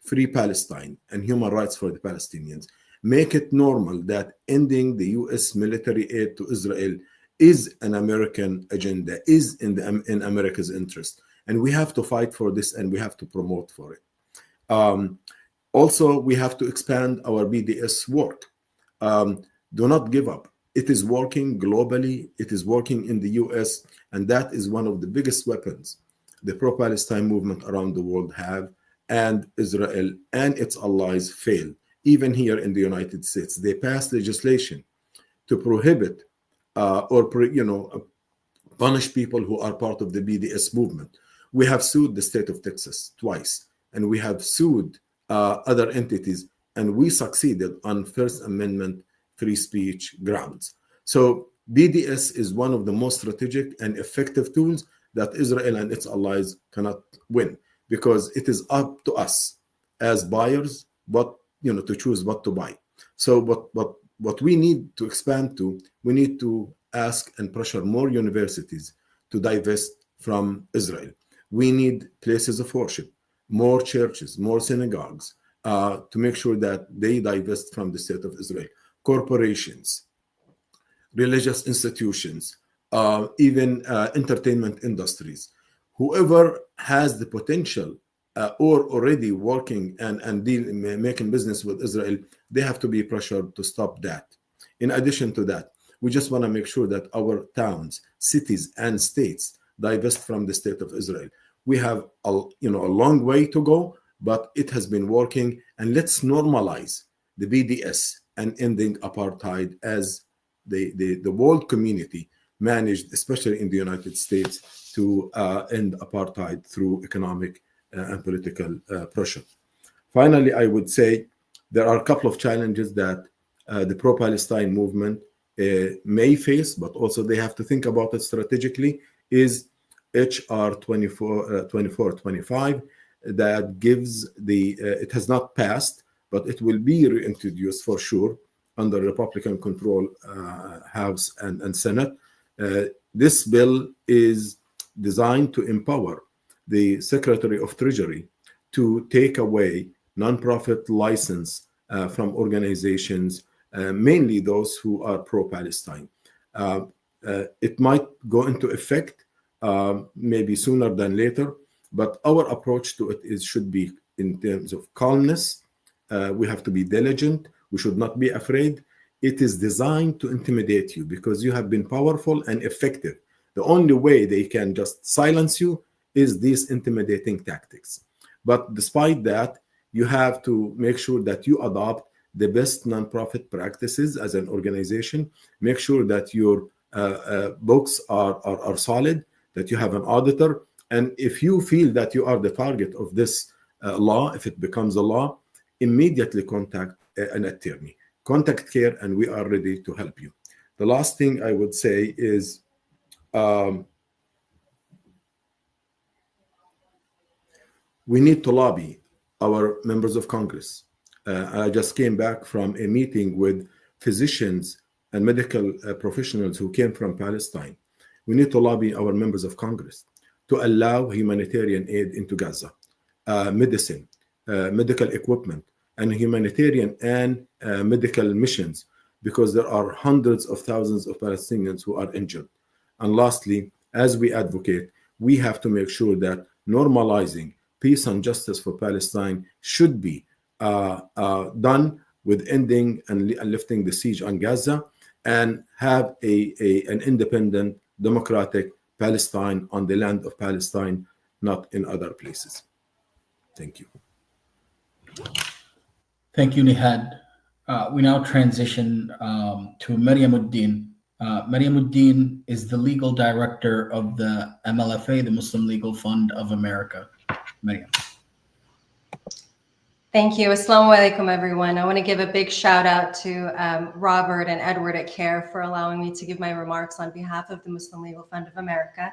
free Palestine and human rights for the Palestinians. Make it normal that ending the U.S. military aid to Israel is an American agenda, is in America's interest. And we have to fight for this and we have to promote for it. Also, we have to expand our BDS work. Do not give up. It is working globally. It is working in the U.S. And that is one of the biggest weapons the pro-Palestine movement around the world have. And Israel and its allies fail, even here in the United States. They passed legislation to prohibit punish people who are part of the BDS movement. We have sued the state of Texas twice, and we have sued other entities, and we succeeded on First Amendment free speech grounds. So BDS is one of the most strategic and effective tools that Israel and its allies cannot win, because it is up to us as buyers, to choose what to buy. So what we need to expand to, we need to ask and pressure more universities to divest from Israel. We need places of worship, more churches, more synagogues, to make sure that they divest from the state of Israel. Corporations, religious institutions, even entertainment industries. Whoever has the potential or already working and making business with Israel, they have to be pressured to stop that. In addition to that, we just want to make sure that our towns, cities, and states divest from the state of Israel. We have a long way to go, but it has been working. And let's normalize the BDS and ending apartheid as the world community managed, especially in the United States, to end apartheid through economic and political pressure. Finally, I would say there are a couple of challenges that the pro-Palestine movement may face, but also they have to think about it strategically, is HR 2425 that gives it has not passed, but it will be reintroduced for sure under Republican control House and Senate. This bill is designed to empower the Secretary of Treasury to take away nonprofit license from organizations, mainly those who are pro-Palestine. It might go into effect maybe sooner than later, but our approach to it should be in terms of calmness. We have to be diligent. We should not be afraid. It is designed to intimidate you because you have been powerful and effective. The only way they can just silence you is these intimidating tactics. But despite that, you have to make sure that you adopt the best nonprofit practices as an organization. Make sure that your books are solid, that you have an auditor. And if you feel that you are the target of this law, if it becomes a law, immediately contact an attorney. Contact CARE, and we are ready to help you. The last thing I would say is we need to lobby our members of Congress. I just came back from a meeting with physicians and medical professionals who came from Palestine. We need to lobby our members of Congress to allow humanitarian aid into Gaza, medicine, medical equipment, and humanitarian and medical missions, because there are hundreds of thousands of Palestinians who are injured. And lastly, as we advocate, we have to make sure that normalizing peace and justice for Palestine should be done with ending and lifting the siege on Gaza, and have an independent, democratic Palestine on the land of Palestine, not in other places. Thank you. Thank you, Nihad. We now transition to Maryam Uddin. Maryam Uddin is the legal director of the MLFA, the Muslim Legal Fund of America. Maryam. Thank you. Assalamu alaikum, everyone. I want to give a big shout out to Robert and Edward at CARE for allowing me to give my remarks on behalf of the Muslim Legal Fund of America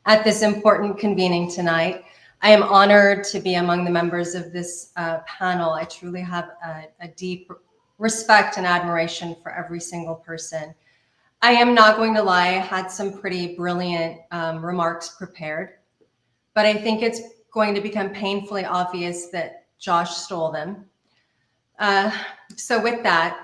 at this important convening tonight. I am honored to be among the members of this panel. I truly have a deep respect and admiration for every single person. I am not going to lie, I had some pretty brilliant remarks prepared, but I think it's going to become painfully obvious that Josh stole them. So with that,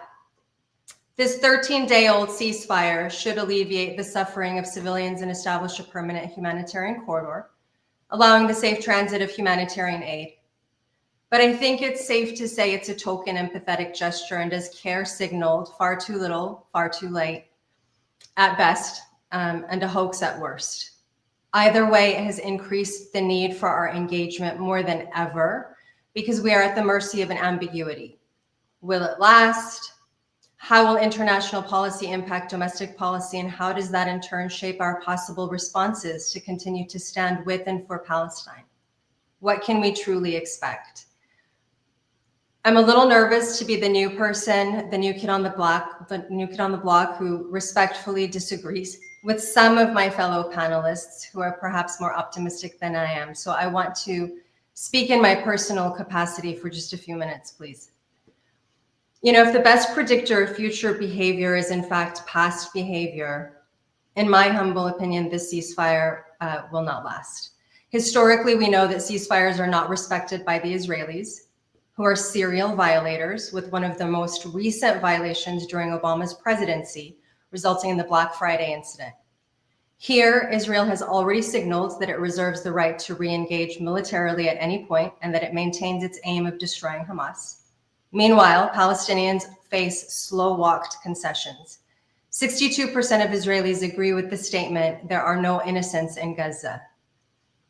this 13-day-old ceasefire should alleviate the suffering of civilians and establish a permanent humanitarian corridor, allowing the safe transit of humanitarian aid. But I think it's safe to say it's a token and pathetic gesture, and as CARE signaled, far too little, far too late at best, and a hoax at worst. Either way, it has increased the need for our engagement more than ever, because we are at the mercy of an ambiguity. Will it last? How will international policy impact domestic policy, and how does that in turn shape our possible responses to continue to stand with and for Palestine? What can we truly expect? I'm a little nervous to be the new person, the new kid on the block who respectfully disagrees with some of my fellow panelists who are perhaps more optimistic than I am. So I want to speak in my personal capacity for just a few minutes, please. You know, if the best predictor of future behavior is in fact past behavior, in my humble opinion, this ceasefire will not last. Historically, we know that ceasefires are not respected by the Israelis, who are serial violators, with one of the most recent violations during Obama's presidency, resulting in the Black Friday incident. Here, Israel has already signaled that it reserves the right to re-engage militarily at any point and that it maintains its aim of destroying Hamas. Meanwhile, Palestinians face slow-walked concessions. 62% of Israelis agree with the statement, "There are no innocents in Gaza."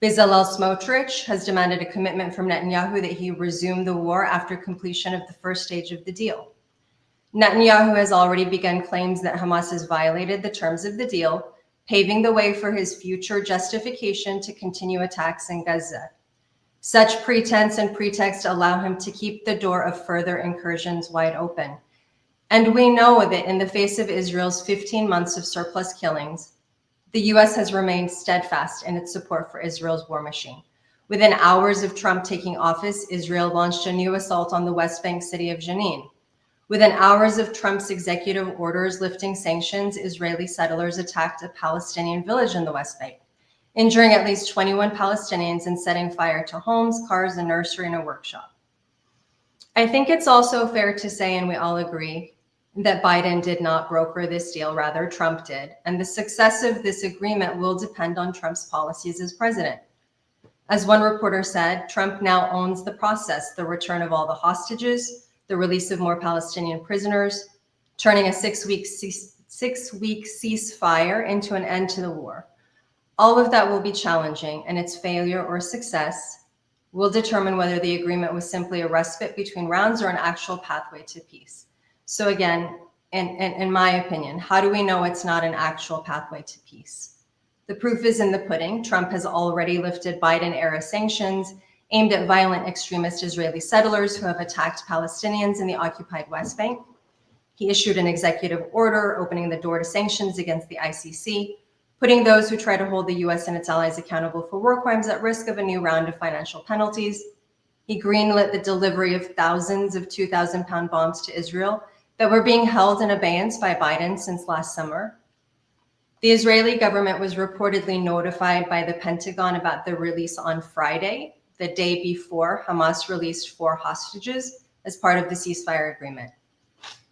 Bezalel Smotrich has demanded a commitment from Netanyahu that he resume the war after completion of the first stage of the deal. Netanyahu has already begun claims that Hamas has violated the terms of the deal, paving the way for his future justification to continue attacks in Gaza. Such pretense and pretext allow him to keep the door of further incursions wide open. And we know that in the face of Israel's 15 months of surplus killings, the US has remained steadfast in its support for Israel's war machine. Within hours of Trump taking office, Israel launched a new assault on the West Bank city of Jenin. Within hours of Trump's executive orders lifting sanctions, Israeli settlers attacked a Palestinian village in the West Bank, injuring at least 21 Palestinians and setting fire to homes, cars, a nursery, and a workshop. I think it's also fair to say, and we all agree, that Biden did not broker this deal, rather Trump did. And the success of this agreement will depend on Trump's policies as president. As one reporter said, Trump now owns the process, the return of all the hostages, the release of more Palestinian prisoners, turning a six-week ceasefire into an end to the war. All of that will be challenging, and its failure or success will determine whether the agreement was simply a respite between rounds or an actual pathway to peace. So again, in my opinion, how do we know it's not an actual pathway to peace? The proof is in the pudding. Trump has already lifted Biden-era sanctions aimed at violent extremist Israeli settlers who have attacked Palestinians in the occupied West Bank. He issued an executive order opening the door to sanctions against the ICC, putting those who try to hold the US and its allies accountable for war crimes at risk of a new round of financial penalties. He greenlit the delivery of thousands of 2,000-pound bombs to Israel that were being held in abeyance by Biden since last summer. The Israeli government was reportedly notified by the Pentagon about the release on Friday, the day before Hamas released 4 hostages as part of the ceasefire agreement.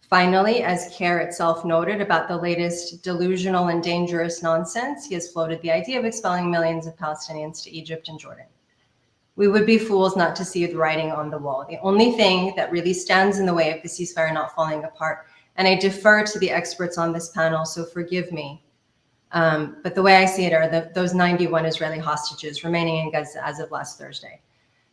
Finally, as CARE itself noted about the latest delusional and dangerous nonsense, he has floated the idea of expelling millions of Palestinians to Egypt and Jordan. We would be fools not to see the writing on the wall. The only thing that really stands in the way of the ceasefire not falling apart, and I defer to the experts on this panel, so forgive me, but the way I see it are those 91 Israeli hostages remaining in Gaza as of last Thursday.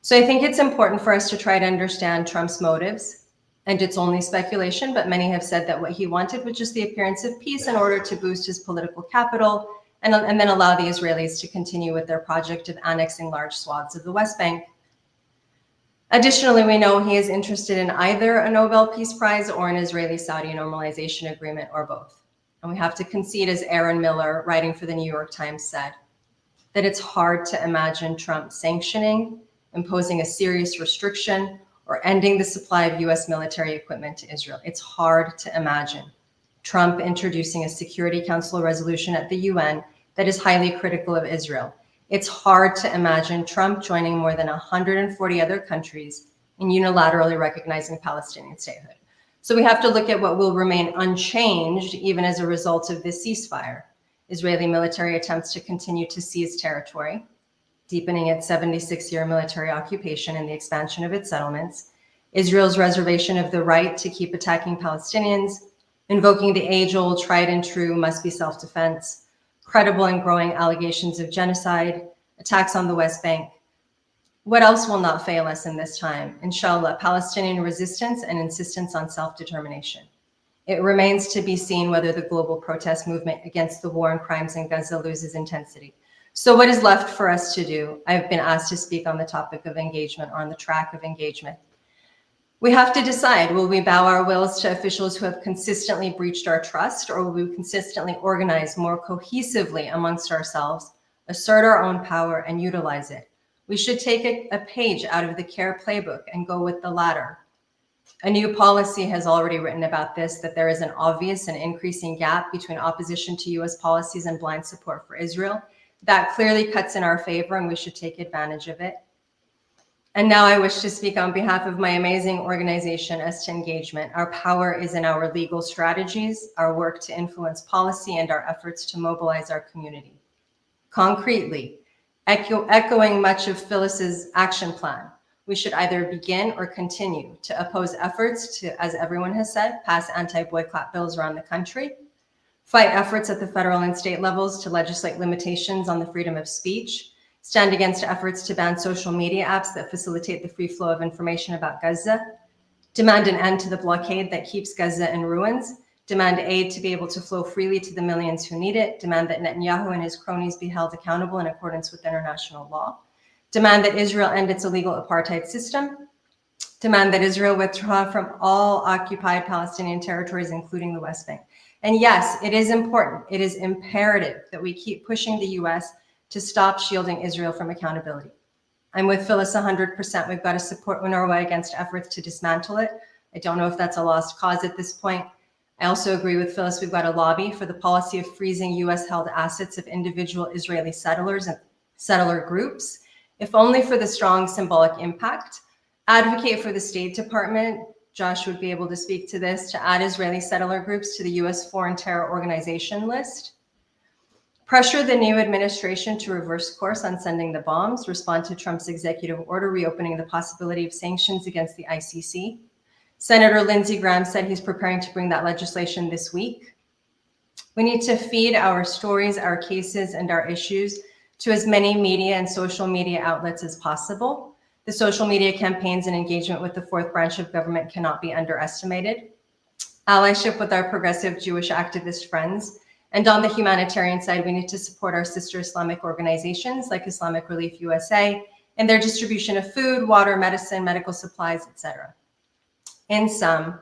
So I think it's important for us to try to understand Trump's motives, and it's only speculation, but many have said that what he wanted was just the appearance of peace in order to boost his political capital and then allow the Israelis to continue with their project of annexing large swaths of the West Bank. Additionally, we know he is interested in either a Nobel Peace Prize or an Israeli-Saudi normalization agreement, or both. And we have to concede, as Aaron Miller, writing for the New York Times, said, that it's hard to imagine Trump sanctioning, imposing a serious restriction, or ending the supply of US military equipment to Israel. It's hard to imagine Trump introducing a Security Council resolution at the UN that is highly critical of Israel. It's hard to imagine Trump joining more than 140 other countries in unilaterally recognizing Palestinian statehood. So we have to look at what will remain unchanged even as a result of this ceasefire. Israeli military attempts to continue to seize territory, deepening its 76-year military occupation and the expansion of its settlements, Israel's reservation of the right to keep attacking Palestinians, invoking the age-old tried and true must be self-defense, credible and growing allegations of genocide, attacks on the West Bank. What else will not fail us in this time? Inshallah, Palestinian resistance and insistence on self-determination. It remains to be seen whether the global protest movement against the war and crimes in Gaza loses intensity. So what is left for us to do? I've been asked to speak on the topic of engagement, or on the track of engagement. We have to decide, will we bow our wills to officials who have consistently breached our trust, or will we consistently organize more cohesively amongst ourselves, assert our own power, and utilize it? We should take a page out of the CARE playbook and go with the latter. A new policy has already written about this, that there is an obvious and increasing gap between opposition to US policies and blind support for Israel. That clearly cuts in our favor, and we should take advantage of it. And now I wish to speak on behalf of my amazing organization, As to Engagement. Our power is in our legal strategies, our work to influence policy, and our efforts to mobilize our community. Concretely, echoing much of Phyllis's action plan, we should either begin or continue to oppose efforts to, as everyone has said, pass anti-boycott bills around the country, fight efforts at the federal and state levels to legislate limitations on the freedom of speech, stand against efforts to ban social media apps that facilitate the free flow of information about Gaza, demand an end to the blockade that keeps Gaza in ruins, demand aid to be able to flow freely to the millions who need it, demand that Netanyahu and his cronies be held accountable in accordance with international law, demand that Israel end its illegal apartheid system, demand that Israel withdraw from all occupied Palestinian territories, including the West Bank. And yes, it is important, it is imperative that we keep pushing the US to stop shielding Israel from accountability. I'm with Phyllis 100%. We've got to support UNRWA against efforts to dismantle it. I don't know if that's a lost cause at this point. I also agree with Phyllis, we've got to lobby for the policy of freezing US-held assets of individual Israeli settlers and settler groups, if only for the strong symbolic impact. Advocate for the State Department, Josh would be able to speak to this, to add Israeli settler groups to the US foreign terror organization list. Pressure the new administration to reverse course on sending the bombs, respond to Trump's executive order reopening the possibility of sanctions against the ICC. Senator Lindsey Graham said he's preparing to bring that legislation this week. We need to feed our stories, our cases, and our issues to as many media and social media outlets as possible. The social media campaigns and engagement with the fourth branch of government cannot be underestimated. Allyship with our progressive Jewish activist friends. And on the humanitarian side, we need to support our sister Islamic organizations like Islamic Relief USA in their distribution of food, water, medicine, medical supplies, etc. In sum,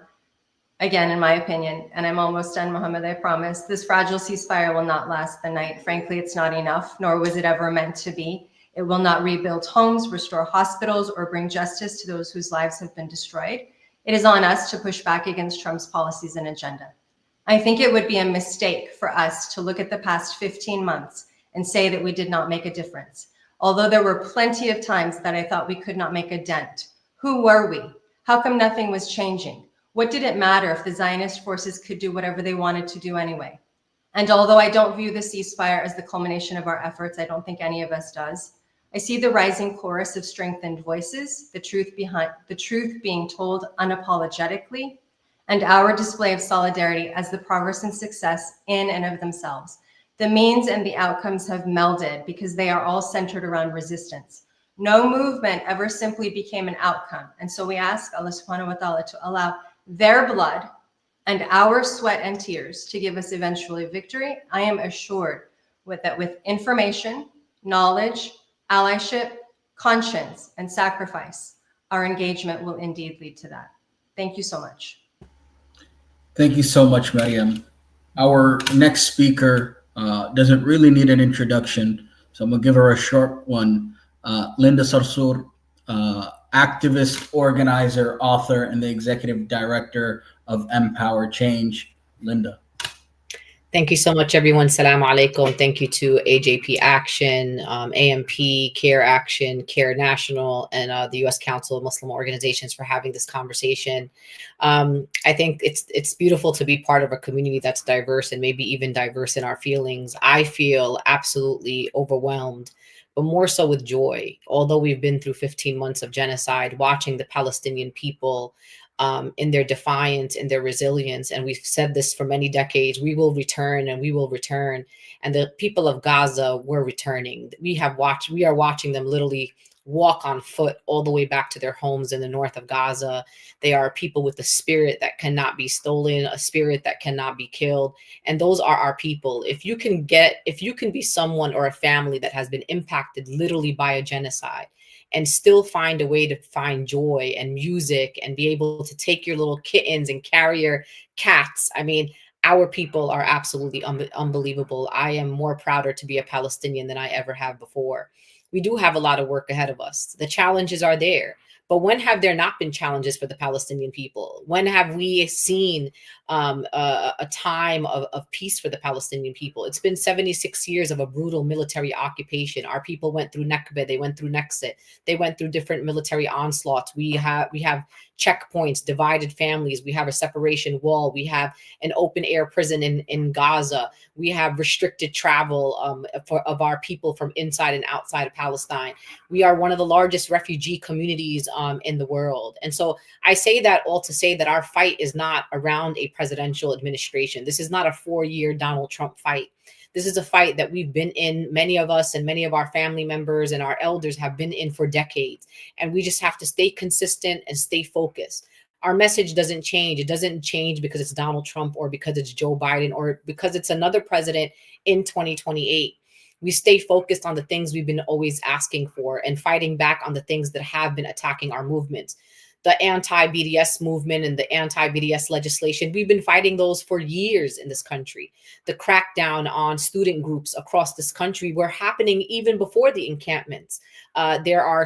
again, in my opinion, and I'm almost done, Mohammed, I promise, this fragile ceasefire will not last the night. Frankly, it's not enough, nor was it ever meant to be. It will not rebuild homes, restore hospitals, or bring justice to those whose lives have been destroyed. It is on us to push back against Trump's policies and agenda. I think it would be a mistake for us to look at the past 15 months and say that we did not make a difference. Although there were plenty of times that I thought we could not make a dent. Who were we? How come nothing was changing? What did it matter if the Zionist forces could do whatever they wanted to do anyway? And although I don't view the ceasefire as the culmination of our efforts, I don't think any of us does, I see the rising chorus of strengthened voices, the truth being told unapologetically, and our display of solidarity as the progress and success in and of themselves. The means and the outcomes have melded because they are all centered around resistance. No movement ever simply became an outcome. And so we ask Allah subhanahu wa ta'ala to allow their blood and our sweat and tears to give us eventually victory. I am assured that with information, knowledge, allyship, conscience, and sacrifice, our engagement will indeed lead to that. Thank you so much. Thank you so much, Mariam. Our next speaker doesn't really need an introduction, so I'm going to give her a short one. Linda Sarsour, activist, organizer, author, and the executive director of Empower Change. Linda. Thank you so much, everyone. Salaam alaikum. Thank you to AJP Action, AMP, CARE Action, CARE National, and the U.S. Council of Muslim Organizations for having this conversation. I think it's beautiful to be part of a community that's diverse and maybe even diverse in our feelings. I feel absolutely overwhelmed, but more so with joy. Although we've been through 15 months of genocide, watching the Palestinian people in their defiance, in their resilience. And we've said this for many decades, we will return and we will return. And the people of Gaza were returning. We are watching them literally walk on foot all the way back to their homes in the north of Gaza. They are people with a spirit that cannot be stolen, a spirit that cannot be killed. And those are our people. If you can be someone or a family that has been impacted literally by a genocide and still find a way to find joy and music and be able to take your little kittens and carry your cats, I mean, our people are absolutely unbelievable. I am more prouder to be a Palestinian than I ever have before. We do have a lot of work ahead of us. The challenges are there. But when have there not been challenges for the Palestinian people? When have we seen a time of peace for the Palestinian people? It's been 76 years of a brutal military occupation. Our people went through Nakba, they went through Nexit, they went through different military onslaughts. We have checkpoints, divided families. We have a separation wall. We have an open air prison in Gaza. We have restricted travel of our people from inside and outside of Palestine. We are one of the largest refugee communities in the world. And so I say that all to say that our fight is not around a presidential administration. This is not a 4-year Donald Trump fight. This is a fight that we've been in, many of us and many of our family members and our elders have been in for decades. And we just have to stay consistent and stay focused. Our message doesn't change. It doesn't change because it's Donald Trump or because it's Joe Biden or because it's another president in 2028. We stay focused on the things we've been always asking for and fighting back on the things that have been attacking our movements. The anti-BDS movement and the anti-BDS legislation, we've been fighting those for years in this country. The crackdown on student groups across this country were happening even before the encampments. There are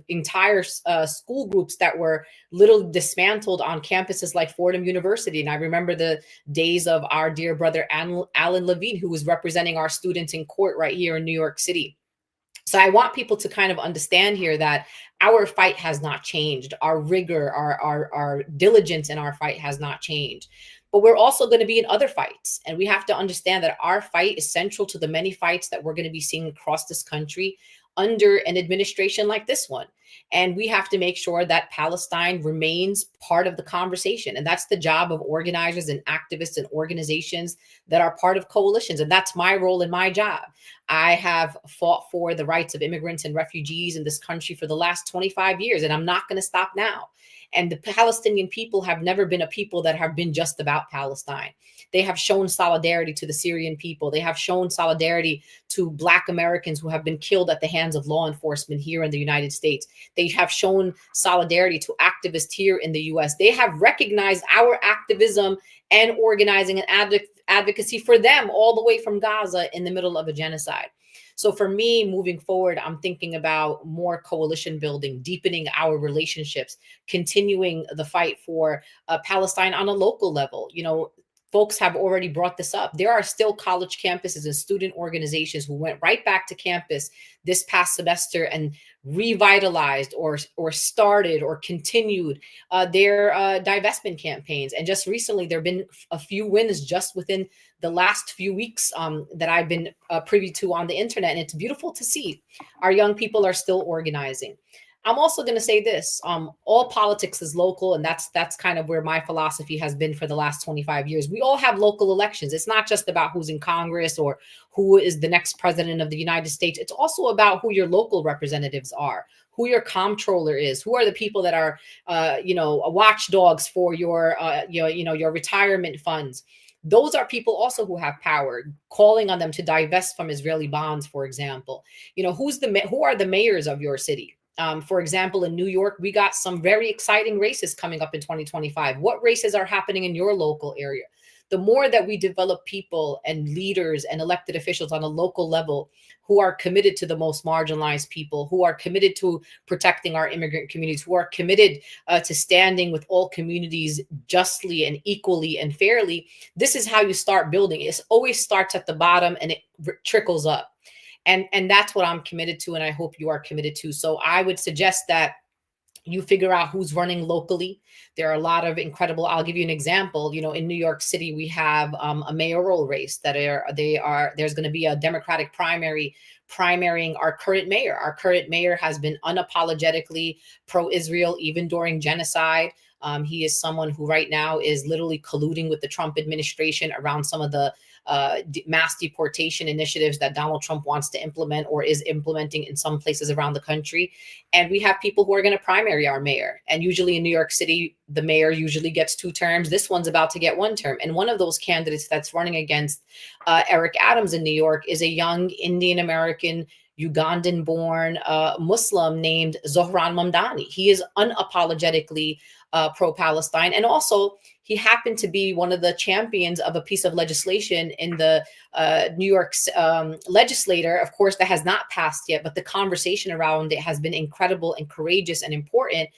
entire school groups that were little dismantled on campuses like Fordham University. And I remember the days of our dear brother, Alan Levine, who was representing our students in court right here in New York City. So I want people to kind of understand here that our fight has not changed. Our rigor, our diligence in our fight has not changed. But we're also going to be in other fights. And we have to understand that our fight is central to the many fights that we're going to be seeing across this country under an administration like this one. And we have to make sure that Palestine remains part of the conversation. And that's the job of organizers and activists and organizations that are part of coalitions. And that's my role and my job. I have fought for the rights of immigrants and refugees in this country for the last 25 years, and I'm not going to stop now. And the Palestinian people have never been a people that have been just about Palestine. They have shown solidarity to the Syrian people. They have shown solidarity to Black Americans who have been killed at the hands of law enforcement here in the United States. They have shown solidarity to activists here in the US. They have recognized our activism and organizing and advocacy for them all the way from Gaza in the middle of a genocide. So for me, moving forward, I'm thinking about more coalition building, deepening our relationships, continuing the fight for Palestine on a local level. You know, folks have already brought this up. There are still college campuses and student organizations who went right back to campus this past semester and revitalized or started or continued their divestment campaigns. And just recently, there have been a few wins just within the last few weeks that I've been privy to on the internet. And it's beautiful to see our young people are still organizing. I'm also going to say this, all politics is local, and that's kind of where my philosophy has been for the last 25 years. We all have local elections. It's not just about who's in Congress or who is the next president of the United States. It's also about who your local representatives are, who your comptroller is, who are the people that are, watchdogs for your retirement funds. Those are people also who have power, calling on them to divest from Israeli bonds, for example. You know, who are the mayors of your city? For example, in New York, we got some very exciting races coming up in 2025. What races are happening in your local area? The more that we develop people and leaders and elected officials on a local level who are committed to the most marginalized people, who are committed to protecting our immigrant communities, who are committed to standing with all communities justly and equally and fairly, this is how you start building. It always starts at the bottom and it trickles up. And that's what I'm committed to, and I hope you are committed to. So I would suggest that you figure out who's running locally. There are a lot of incredible, I'll give you an example. You know, in New York City, we have a mayoral race there's going to be a Democratic primary primarying our current mayor. Our current mayor has been unapologetically pro-Israel, even during genocide. He is someone who right now is literally colluding with the Trump administration around some of the mass deportation initiatives that Donald Trump wants to implement or is implementing in some places around the country. And we have people who are going to primary our mayor. And usually in New York City, the mayor usually gets 2 terms. This one's about to get 1 term. And one of those candidates that's running against Eric Adams in New York is a young Indian American, Ugandan-born Muslim named Zohran Mamdani. He is unapologetically pro-Palestine. And also, he happened to be one of the champions of a piece of legislation in the New York's legislature. Of course, that has not passed yet, but the conversation around it has been incredible and courageous and important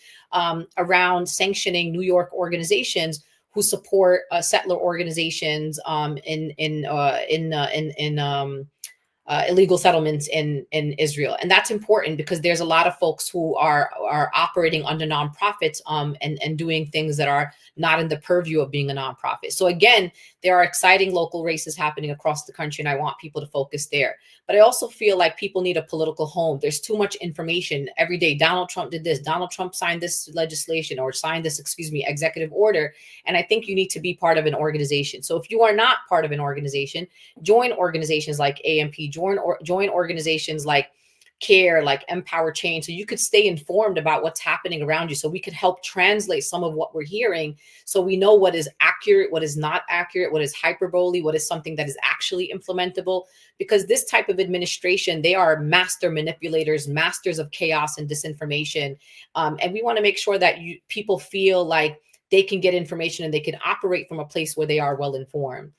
around sanctioning New York organizations who support settler organizations in illegal settlements in Israel. And that's important because there's a lot of folks who are operating under nonprofits and doing things that are not in the purview of being a nonprofit. So again, there are exciting local races happening across the country, and I want people to focus there. But I also feel like people need a political home. There's too much information every day. Donald Trump did this. Donald Trump signed this legislation or signed this, executive order. And I think you need to be part of an organization. So if you are not part of an organization, join organizations like AMP, join organizations like CARE, like Empower Change, so you could stay informed about what's happening around you, so we could help translate some of what we're hearing, so we know what is accurate, what is not accurate, what is hyperbole, what is something that is actually implementable. Because this type of administration, they are master manipulators, masters of chaos and disinformation, and we want to make sure that people feel like they can get information and they can operate from a place where they are well informed.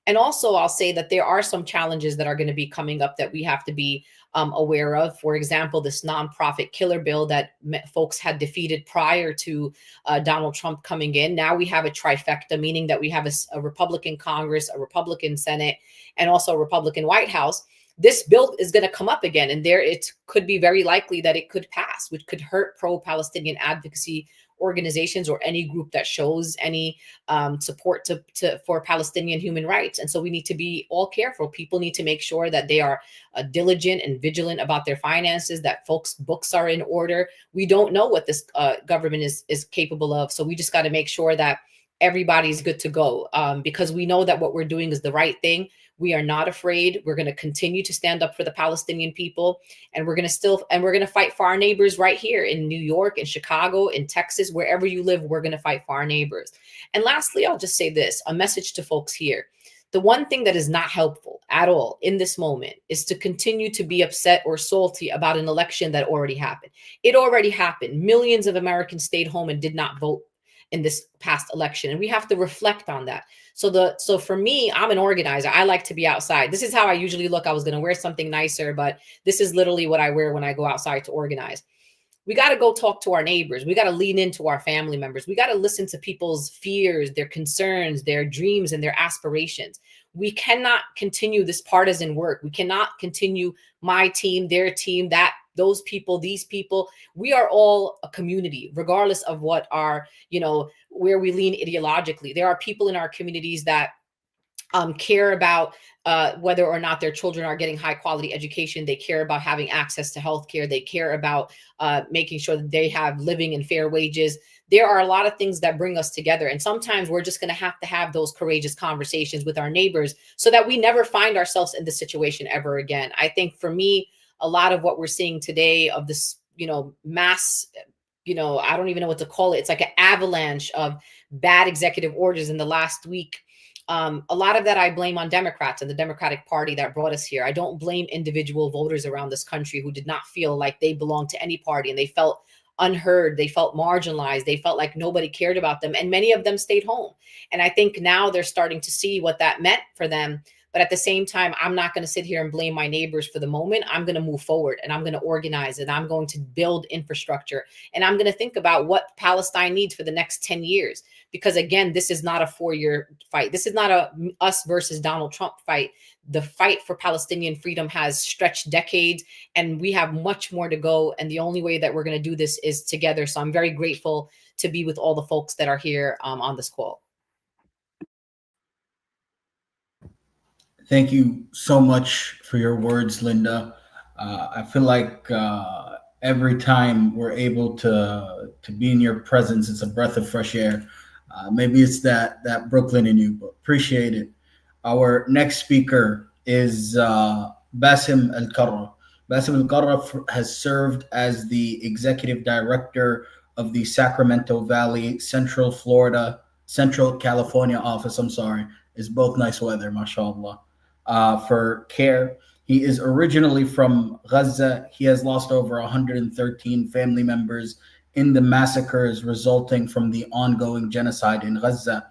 And also, I'll say that there are some challenges that are going to be coming up that we have to be aware of. For example, this nonprofit killer bill that folks had defeated prior to Donald Trump coming in. Now we have a trifecta, meaning that we have a Republican Congress, a Republican Senate, and also a Republican White House. This bill is going to come up again, and it could be very likely that it could pass, which could hurt pro-Palestinian advocacy organizations or any group that shows any support for Palestinian human rights. And so we need to be all careful. People need to make sure that they are diligent and vigilant about their finances, that folks' books are in order. We don't know what this government is capable of. So we just got to make sure that everybody's good to go, because we know that what we're doing is the right thing. We are not afraid. We're going to continue to stand up for the Palestinian people, and we're going to fight for our neighbors right here in New York, in Chicago, in Texas, wherever you live. We're going to fight for our neighbors. And lastly, I'll just say this, a message to folks here. The one thing that is not helpful at all in this moment is to continue to be upset or salty about an election that already happened. It already happened. Millions of Americans stayed home and did not vote in this past election, and we have to reflect on that. So for me, I'm an organizer. I like to be outside. This is how I usually look. I was going to wear something nicer, but this is literally what I wear when I go outside to organize. We got to go talk to our neighbors. We got to lean into our family members. We got to listen to people's fears, their concerns, their dreams, and their aspirations. We cannot continue this partisan work. We cannot continue my team, their team, those people, these people. We are all a community, regardless of what our, where we lean ideologically. There are people in our communities that care about whether or not their children are getting high quality education. They care about having access to healthcare. They care about making sure that they have living and fair wages. There are a lot of things that bring us together. And sometimes we're just going to have those courageous conversations with our neighbors so that we never find ourselves in this situation ever again. I think for me, a lot of what we're seeing today of this, mass, I don't even know what to call it. It's like an avalanche of bad executive orders in the last week. A lot of that I blame on Democrats and the Democratic Party that brought us here. I don't blame individual voters around this country who did not feel like they belonged to any party, and they felt unheard. They felt marginalized. They felt like nobody cared about them. And many of them stayed home. And I think now they're starting to see what that meant for them. But at the same time, I'm not going to sit here and blame my neighbors for the moment. I'm going to move forward, and I'm going to organize, and I'm going to build infrastructure, and I'm going to think about what Palestine needs for the next 10 years. Because again, this is not a 4-year fight. This is not a us versus Donald Trump fight. The fight for Palestinian freedom has stretched decades, and we have much more to go. And the only way that we're going to do this is together. So I'm very grateful to be with all the folks that are here on this call. Thank you so much for your words, Linda. I feel like every time we're able to be in your presence, it's a breath of fresh air. Maybe it's that Brooklyn in you, but appreciate it. Our next speaker is Bassem Al-Qarra. Bassem Al-Qarra has served as the executive director of the Sacramento Valley Central California office. Is both nice weather, mashallah, for CARE. He is originally from Gaza. He has lost over 113 family members in the massacres resulting from the ongoing genocide in Gaza.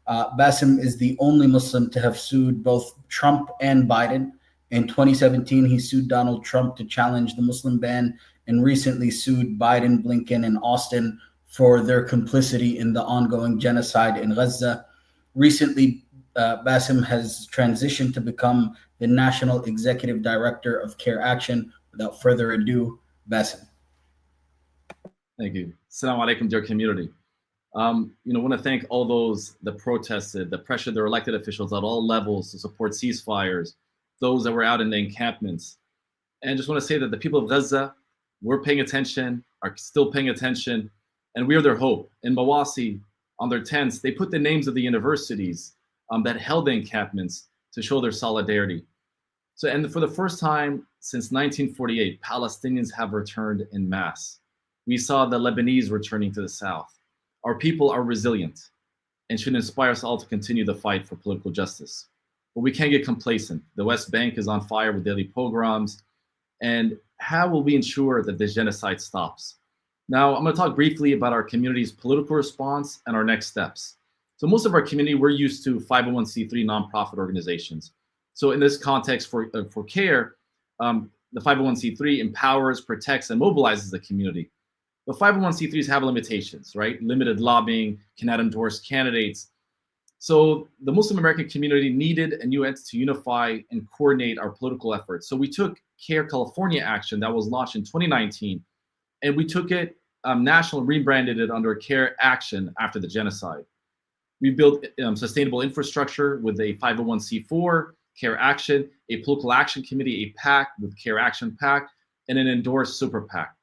Bassem is the only Muslim to have sued both Trump and Biden. In 2017, he sued Donald Trump to challenge the Muslim ban, and recently sued Biden, Blinken, and Austin for their complicity in the ongoing genocide in Gaza. Recently, Bassem has transitioned to become the National Executive Director of CARE Action. Without further ado, Bassem. Thank you. Assalamu alaikum, dear community. I want to thank all those that protested, that pressured their elected officials at all levels to support ceasefires, those that were out in the encampments. And just want to say that the people of Gaza were paying attention, are still paying attention, and we are their hope. In Mawasi, on their tents, they put the names of the universities that held the encampments to show their solidarity. And for the first time since 1948, Palestinians have returned en masse. We saw the Lebanese returning to the south. Our people are resilient and should inspire us all to continue the fight for political justice. But we can't get complacent. The West Bank is on fire with daily pogroms. And how will we ensure that this genocide stops? Now, I'm going to talk briefly about our community's political response and our next steps. So most of our community, we're used to 501c3 nonprofit organizations. So in this context for CARE, the 501c3 empowers, protects, and mobilizes the community. But 501c3s have limitations, right? Limited lobbying, cannot endorse candidates. So the Muslim American community needed a new entity to unify and coordinate our political efforts. So we took CARE California Action that was launched in 2019, and we took it national, rebranded it under CARE Action after the genocide. We built sustainable infrastructure with a 501c4, CARE Action, a political action committee, a PAC with CARE Action PAC, and an endorsed super PAC.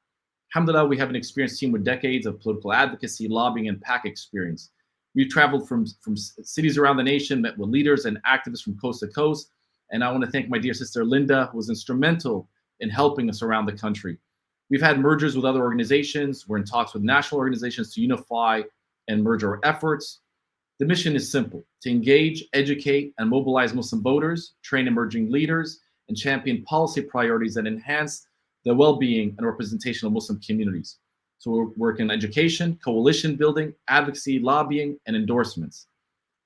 Alhamdulillah, we have an experienced team with decades of political advocacy, lobbying, and PAC experience. We've traveled from cities around the nation, met with leaders and activists from coast to coast. And I want to thank my dear sister Linda, who was instrumental in helping us around the country. We've had mergers with other organizations. We're in talks with national organizations to unify and merge our efforts. The mission is simple: to engage, educate, and mobilize Muslim voters, train emerging leaders, and champion policy priorities that enhance the well-being and representation of Muslim communities. So we're working in education, coalition building, advocacy, lobbying, and endorsements.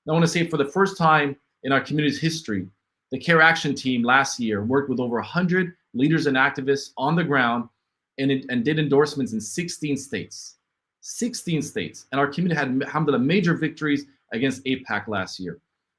I want to say, for the first time in our community's history, the CARE Action team last year worked with over 100 leaders and activists on the ground and did endorsements in 16 states. 16 states. And our community had, alhamdulillah, major victories against AIPAC last year.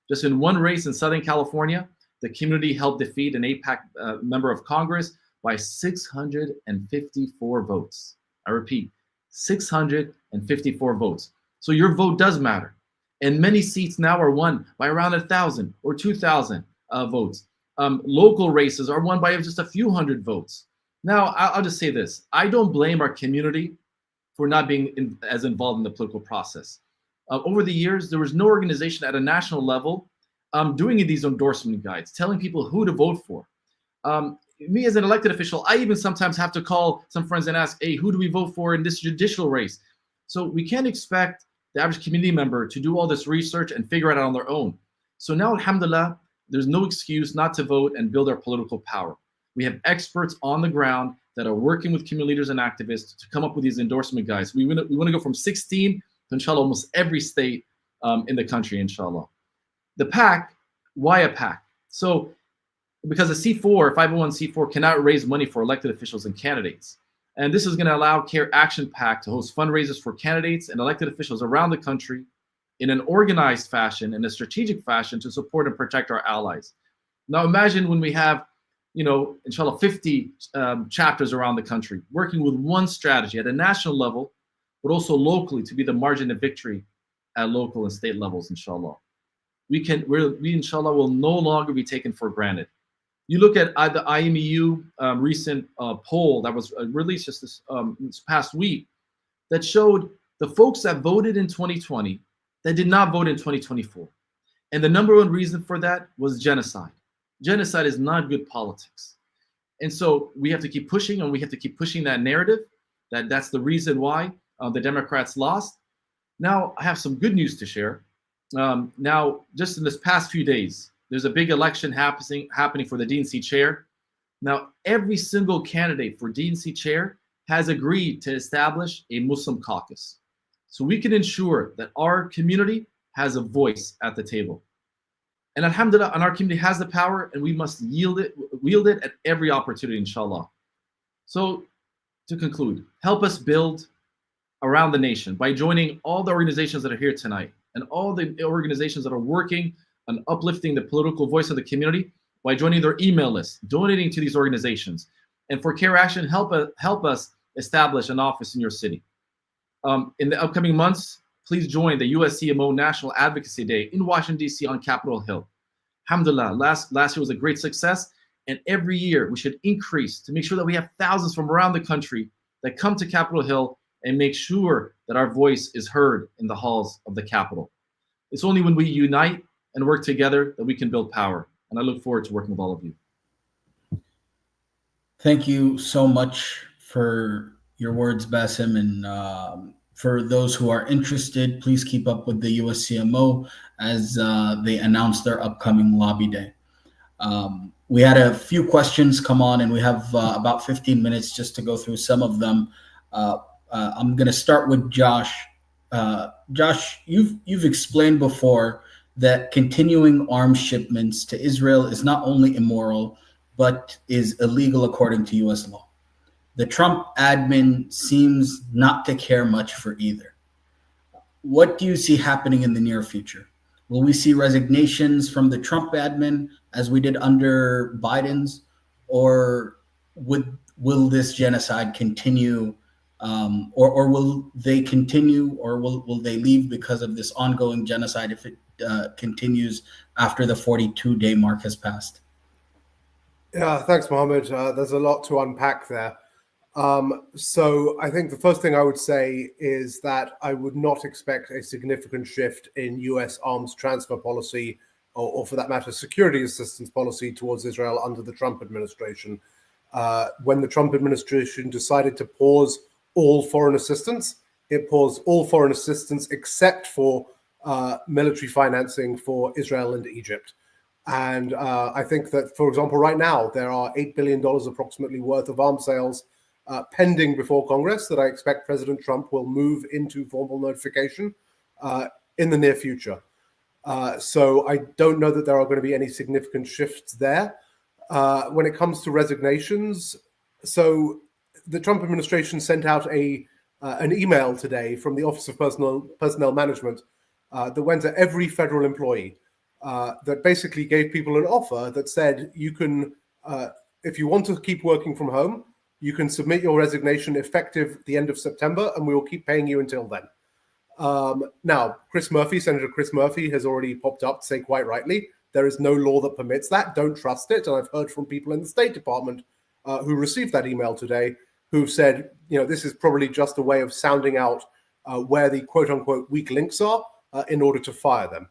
Just in one race in Southern California, the community helped defeat an AIPAC member of Congress by 654 votes. I repeat, 654 votes. So your vote does matter. And many seats now are won by around 1,000 or 2,000 votes. Local races are won by just a few hundred votes. Now, I'll just say this. I don't blame our community for not being as involved in the political process. Over the years, there was no organization at a national level doing these endorsement guides, telling people who to vote for. Me as an elected official, I even sometimes have to call some friends and ask, hey, who do we vote for in this judicial race? So we can't expect the average community member to do all this research and figure it out on their own. So now, alhamdulillah, there's no excuse not to vote and build our political power. We have experts on the ground that are working with community leaders and activists to come up with these endorsement guides. We want to go from 16 to, inshallah, almost every state in the country, inshallah. The PAC, why a PAC? So, because a C4, 501c4, cannot raise money for elected officials and candidates. And this is going to allow CARE Action PAC to host fundraisers for candidates and elected officials around the country in an organized fashion, in a strategic fashion, to support and protect our allies. Now imagine when we have, inshallah, 50 chapters around the country working with one strategy at a national level, but also locally to be the margin of victory at local and state levels, inshallah. We inshallah will no longer be taken for granted. You look at the IMEU recent poll that was released just this past week that showed the folks that voted in 2020 that did not vote in 2024. And the number one reason for that was genocide. Genocide is not good politics. And so we have to keep pushing, and we have to keep pushing that narrative that's the reason why the Democrats lost. Now, I have some good news to share. Now, just in this past few days, there's a big election happening for the DNC chair. Now, every single candidate for DNC chair has agreed to establish a Muslim caucus. So we can ensure that our community has a voice at the table. And alhamdulillah, and our community has the power, and we must wield it at every opportunity, inshallah. So to conclude, help us build around the nation by joining all the organizations that are here tonight and all the organizations that are working on uplifting the political voice of the community by joining their email list, donating to these organizations. And for CARE Action, help us establish an office in your city. In the upcoming months, please join the USCMO National Advocacy Day in Washington, D.C. on Capitol Hill. Alhamdulillah, last year was a great success, and every year we should increase to make sure that we have thousands from around the country that come to Capitol Hill and make sure that our voice is heard in the halls of the Capitol. It's only when we unite and work together that we can build power, and I look forward to working with all of you. Thank you so much for your words, Bassem, and for those who are interested, please keep up with the USCMO as they announce their upcoming lobby day. We had a few questions come on, and we have about 15 minutes just to go through some of them. I'm going to start with Josh. Josh, you've explained before that continuing arms shipments to Israel is not only immoral, but is illegal according to U.S. law. The Trump admin seems not to care much for either. What do you see happening in the near future? Will we see resignations from the Trump admin as we did under Biden's, or will this genocide continue, or will they continue, or will they leave because of this ongoing genocide if it continues after the 42-day mark has passed? Yeah, thanks, Mohammed. There's a lot to unpack there. So I think the first thing I would say is that I would not expect a significant shift in US arms transfer policy, or for that matter, security assistance policy towards Israel under the Trump administration. When the Trump administration decided to pause all foreign assistance, it paused all foreign assistance except for military financing for Israel and Egypt. And I think that, for example, right now, there are $8 billion approximately worth of arms sales pending before Congress that I expect President Trump will move into formal notification in the near future. So I don't know that there are going to be any significant shifts there. When it comes to resignations, so the Trump administration sent out an email today from the Office of Personnel Management that went to every federal employee that basically gave people an offer that said, you can, if you want to keep working from home, you can submit your resignation effective the end of September, and we will keep paying you until then. Now, Senator Chris Murphy has already popped up to say quite rightly, there is no law that permits that. Don't trust it. And I've heard from people in the State Department who received that email today who've said, this is probably just a way of sounding out where the quote unquote weak links are in order to fire them.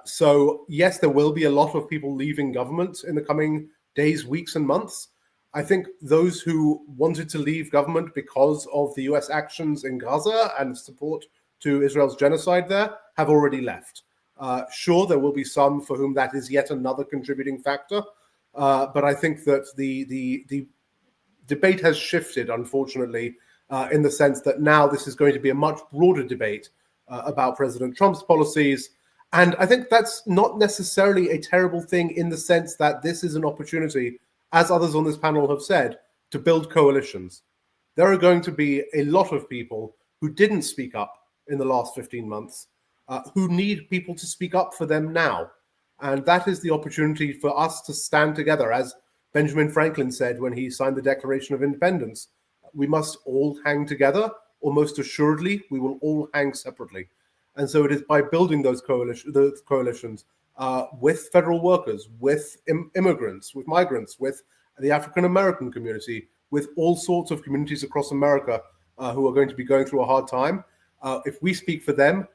So yes, there will be a lot of people leaving government in the coming days, weeks, and months. I think those who wanted to leave government because of the US actions in Gaza and support to Israel's genocide there have already left. Sure, there will be some for whom that is yet another contributing factor, but I think that the debate has shifted, unfortunately, in the sense that now this is going to be a much broader debate about President Trump's policies. And I think that's not necessarily a terrible thing in the sense that this is an opportunity, as others on this panel have said, to build coalitions. There are going to be a lot of people who didn't speak up in the last 15 months, who need people to speak up for them now. And that is the opportunity for us to stand together. As Benjamin Franklin said when he signed the Declaration of Independence, we must all hang together, or most assuredly, we will all hang separately. And so it is by building those coalitions with federal workers, with immigrants, with migrants, with the African-American community, with all sorts of communities across America who are going to be going through a hard time. If we speak for them,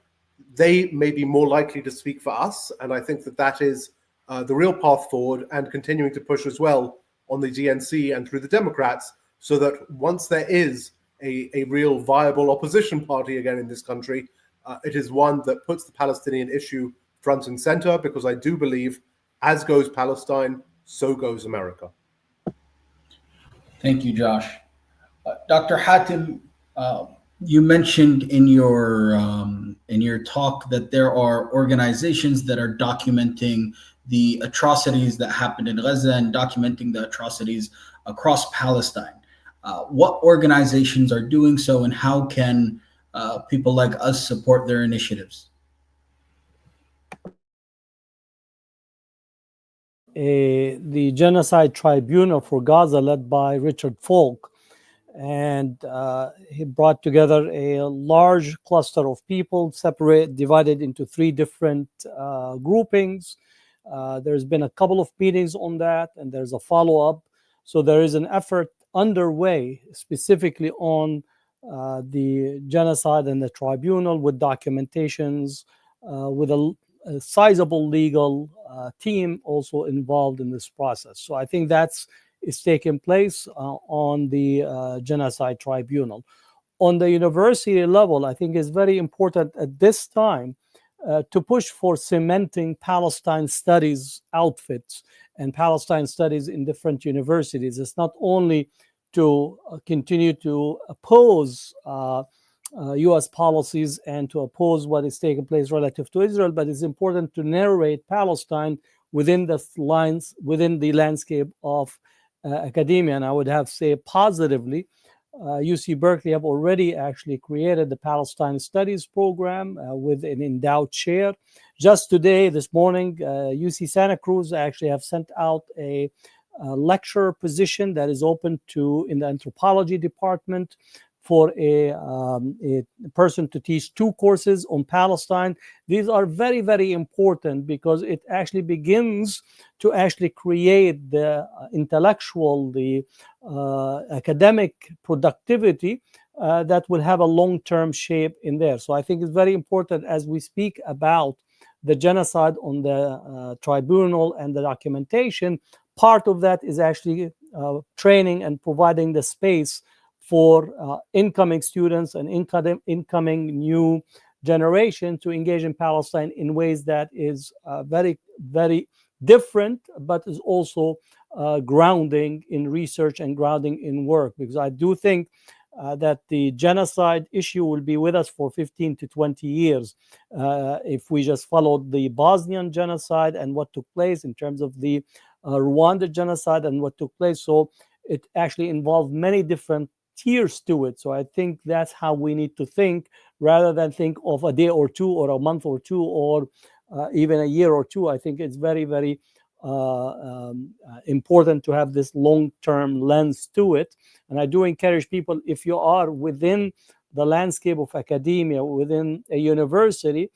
they may be more likely to speak for us. And I think that that is the real path forward, and continuing to push as well on the DNC and through the Democrats, so that once there is a real viable opposition party again in this country, it is one that puts the Palestinian issue front and center, because I do believe, as goes Palestine, so goes America. Thank you, Josh. Dr. Hatem, you mentioned in your talk that there are organizations that are documenting the atrocities that happened in Gaza and documenting the atrocities across Palestine. What organizations are doing so, and how can people like us support their initiatives? The Genocide Tribunal for Gaza, led by Richard Falk, and he brought together a large cluster of people, divided into 3 different groupings. There's been a couple of meetings on that, and there's a follow-up. So there is an effort underway specifically on the genocide and the tribunal, with documentations, with a sizable legal team also involved in this process. So I think is taking place on the Genocide Tribunal. On the university level, I think it's very important at this time to push for cementing Palestine studies outfits and Palestine studies in different universities. It's not only to continue to oppose U.S. policies and to oppose what is taking place relative to Israel, but it's important to narrate Palestine within the landscape of academia. And I would have to say positively, UC Berkeley have already actually created the Palestine Studies program with an endowed chair. Just today, this morning, UC Santa Cruz actually have sent out a lecturer position that is open in the anthropology department for a person to teach 2 courses on Palestine. These are very, very important, because it actually begins to actually create the intellectual, the academic productivity that will have a long-term shape in there. So I think it's very important, as we speak about the genocide on the tribunal and the documentation, part of that is actually training and providing the space for incoming students and incoming new generation to engage in Palestine in ways that is very, very different, but is also grounding in research and grounding in work. Because I do think that the genocide issue will be with us for 15 to 20 years. If we just followed the Bosnian genocide and what took place, in terms of the Rwanda genocide and what took place. So it actually involved many different tiers to it. So I think that's how we need to think, rather than think of a day or 2 or a month or 2 or even a year or 2. I think it's very, very important to have this long-term lens to it. And I do encourage people, if you are within the landscape of academia, within a university,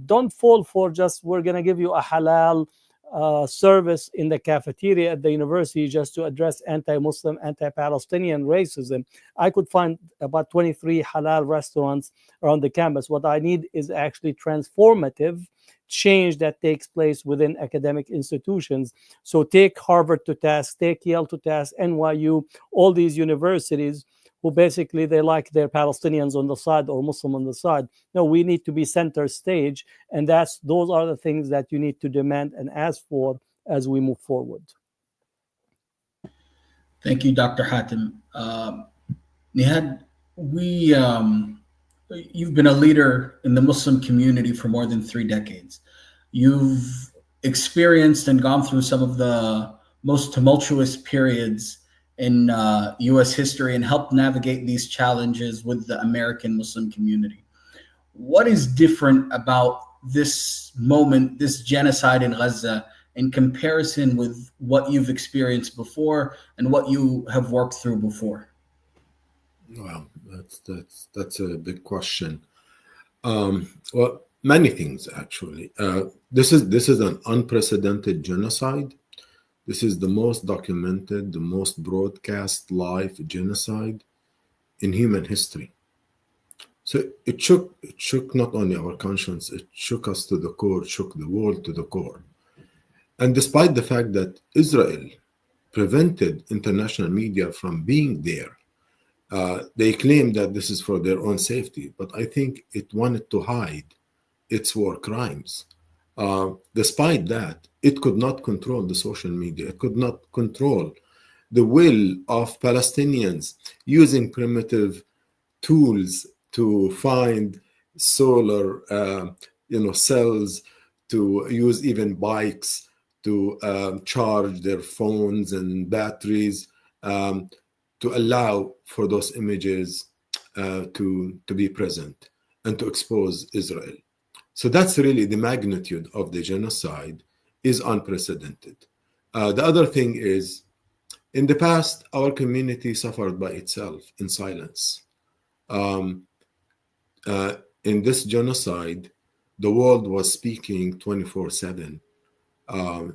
don't fall for just, we're going to give you a halal service in the cafeteria at the university just to address anti-Muslim, anti-Palestinian racism. I could find about 23 halal restaurants around the campus. What I need is actually transformative change that takes place within academic institutions. So take Harvard to task, take Yale to task, NYU, all these universities who basically they like their Palestinians on the side or Muslim on the side. No, we need to be center stage, and those are the things that you need to demand and ask for as we move forward. Thank you, Dr. Hatem. Nihad, you've been a leader in the Muslim community for more than 3 decades. You've experienced and gone through some of the most tumultuous periods in U.S. history and helped navigate these challenges with the American Muslim community. What is different about this moment, this genocide in Gaza, in comparison with what you've experienced before and what you have worked through before? Well, that's a big question. Well, many things actually. This is an unprecedented genocide. This is the most documented, the most broadcast live genocide in human history. So it shook not only our conscience, it shook us to the core, shook the world to the core. And despite the fact that Israel prevented international media from being there, they claim that this is for their own safety, but I think it wanted to hide its war crimes. Despite that, it could not control the social media. It could not control the will of Palestinians using primitive tools to find solar, cells, to use even bikes to charge their phones and batteries, to allow for those images to be present and to expose Israel. So that's really the magnitude of the genocide is unprecedented. The other thing is, in the past, our community suffered by itself in silence. In this genocide, the world was speaking 24/7,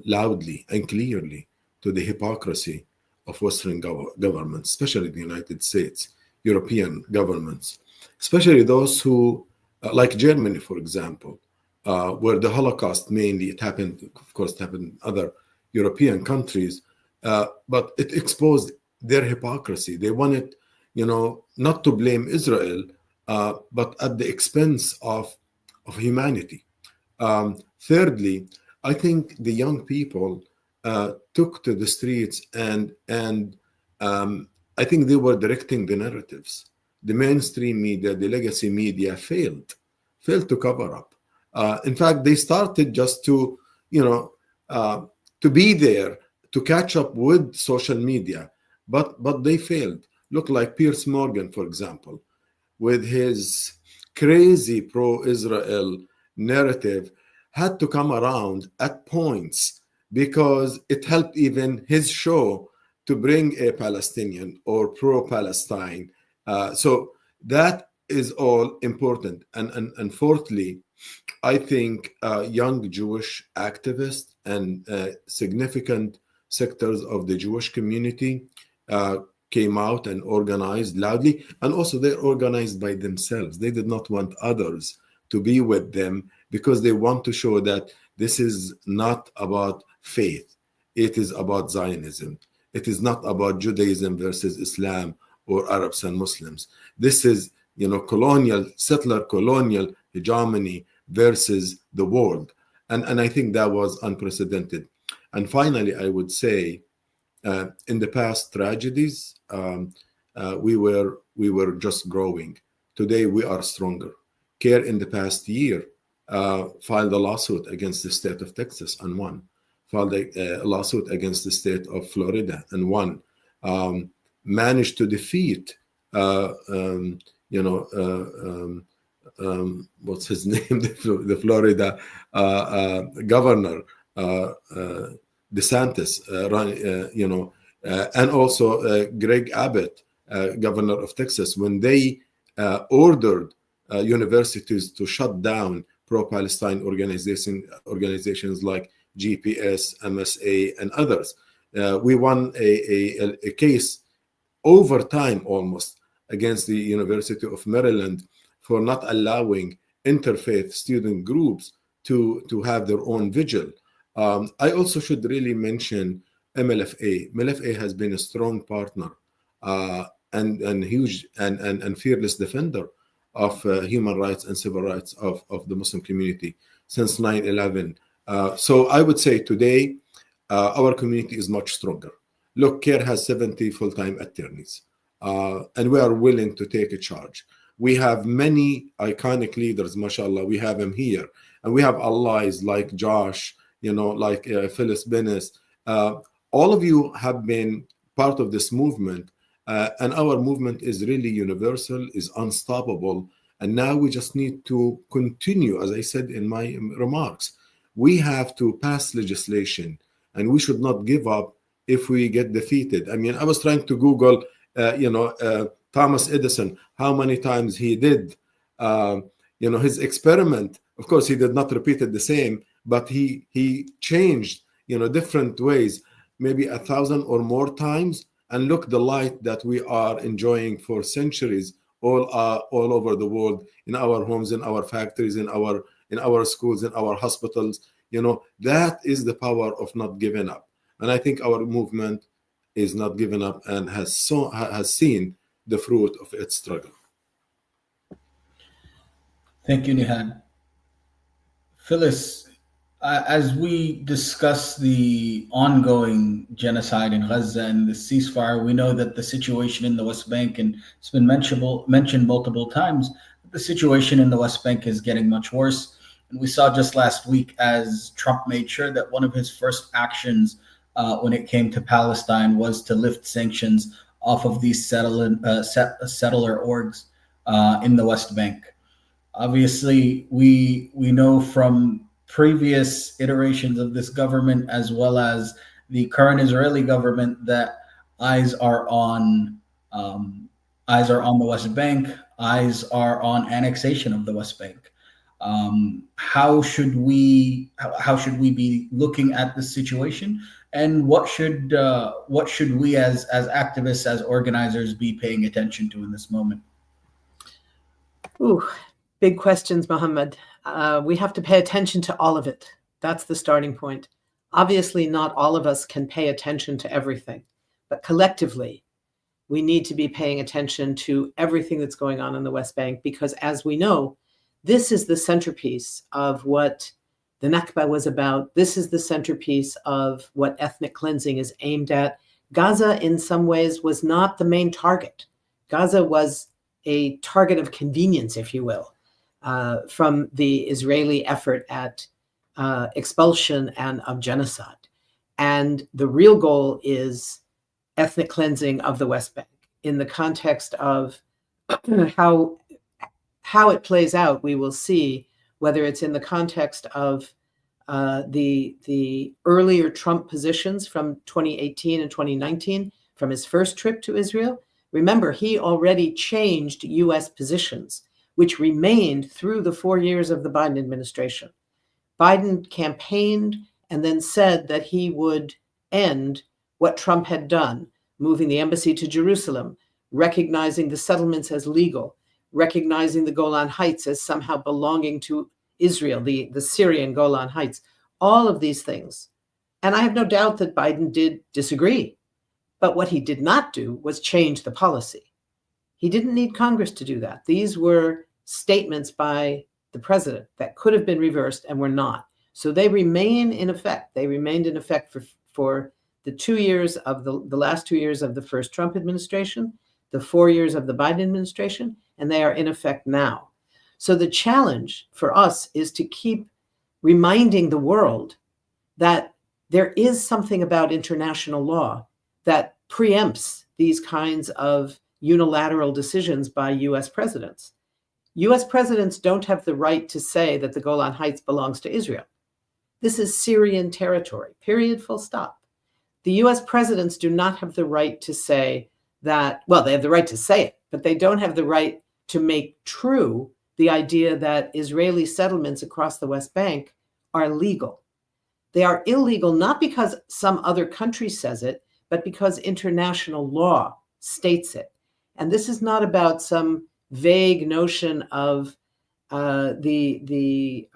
loudly and clearly to the hypocrisy of Western governments, especially the United States, European governments, especially those who, like Germany, for example, where the Holocaust mainly, it happened, of course, it happened in other European countries, but it exposed their hypocrisy. They wanted, not to blame Israel, but at the expense of humanity. Thirdly, I think the young people took to the streets and I think they were directing the narratives. The mainstream media, the legacy media failed to cover up. In fact, they started just to be there to catch up with social media, but they failed. Look like Piers Morgan, for example, with his crazy pro-Israel narrative, had to come around at points because it helped even his show to bring a Palestinian or pro-Palestine. So that is all important. And fourthly, I think young Jewish activists and significant sectors of the Jewish community came out and organized loudly. And also they're organized by themselves. They did not want others to be with them because they want to show that this is not about faith. It is about Zionism. It is not about Judaism versus Islam or Arabs and Muslims. This is, settler colonial hegemony versus the world. And I think that was unprecedented. And finally, I would say, in the past tragedies, we were just growing. Today, we are stronger. CARE in the past year filed a lawsuit against the state of Texas and won. Filed a lawsuit against the state of Florida and won. Managed to defeat, what's his name? The Florida governor, DeSantis, and also Greg Abbott, governor of Texas, when they ordered universities to shut down pro-Palestine organizations like GPS, MSA, and others. We won a case over time almost against the University of Maryland for not allowing interfaith student groups to have their own vigil. I also should really mention MLFA. MLFA has been a strong partner and huge and fearless defender of human rights and civil rights of the Muslim community since 9/11. So I would say today our community is much stronger. Look, CARE has 70 full-time attorneys, and we are willing to take a charge. We have many iconic leaders, mashallah. We have them here, and we have allies like Josh, like Phyllis Bennis. All of you have been part of this movement, and our movement is really universal, is unstoppable. And now we just need to continue, as I said in my remarks. We have to pass legislation, and we should not give up if we get defeated. I mean, I was trying to Google, Thomas Edison, how many times he did, his experiment. Of course, he did not repeat it the same, but he changed, different ways, maybe 1,000 or more times. And look, the light that we are enjoying for centuries all over the world, in our homes, in our factories, in our schools, in our hospitals. That is the power of not giving up. And I think our movement is not giving up and has seen the fruit of its struggle. Thank you, Nihad. Phyllis, as we discuss the ongoing genocide in Gaza and the ceasefire, we know that the situation in the West Bank, and it's been mentioned multiple times, the situation in the West Bank is getting much worse. And we saw just last week as Trump made sure that one of his first actions when it came to Palestine was to lift sanctions off of these settler orgs in the West Bank. Obviously, we know from previous iterations of this government, as well as the current Israeli government, that eyes are on the West Bank, eyes are on annexation of the West Bank. How should we be looking at this situation, and what should we as activists, as organizers, be paying attention to in this moment? Ooh, big questions, Mohammed. We have to pay attention to all of it. That's the starting point. Obviously, not all of us can pay attention to everything, but collectively, we need to be paying attention to everything that's going on in the West Bank, because as we know, this is the centerpiece of what the Nakba was about. This is the centerpiece of what ethnic cleansing is aimed at. Gaza, in some ways, was not the main target. Gaza was a target of convenience, if you will, from the Israeli effort at expulsion and of genocide. And the real goal is ethnic cleansing of the West Bank. In the context of how it plays out, we will see whether it's in the context of the earlier Trump positions from 2018 and 2019, from his first trip to Israel. Remember, he already changed U.S. positions, which remained through the 4 years of the Biden administration. Biden campaigned and then said that he would end what Trump had done, moving the embassy to Jerusalem, recognizing the settlements as legal, recognizing the Golan Heights as somehow belonging to Israel, the Syrian Golan Heights, all of these things. And I have no doubt that Biden did disagree. But what he did not do was change the policy. He didn't need Congress to do that. These were statements by the president that could have been reversed and were not. So they remain in effect. They remained in effect for the 2 years of the last 2 years of the first Trump administration, the 4 years of the Biden administration, and they are in effect now. So the challenge for us is to keep reminding the world that there is something about international law that preempts these kinds of unilateral decisions by US presidents. US presidents don't have the right to say that the Golan Heights belongs to Israel. This is Syrian territory, period, full stop. The US presidents do not have the right to say that, well, they have the right to say it, but they don't have the right to make true the idea that Israeli settlements across the West Bank are legal. They are illegal not because some other country says it, but because international law states it. And this is not about some vague notion of the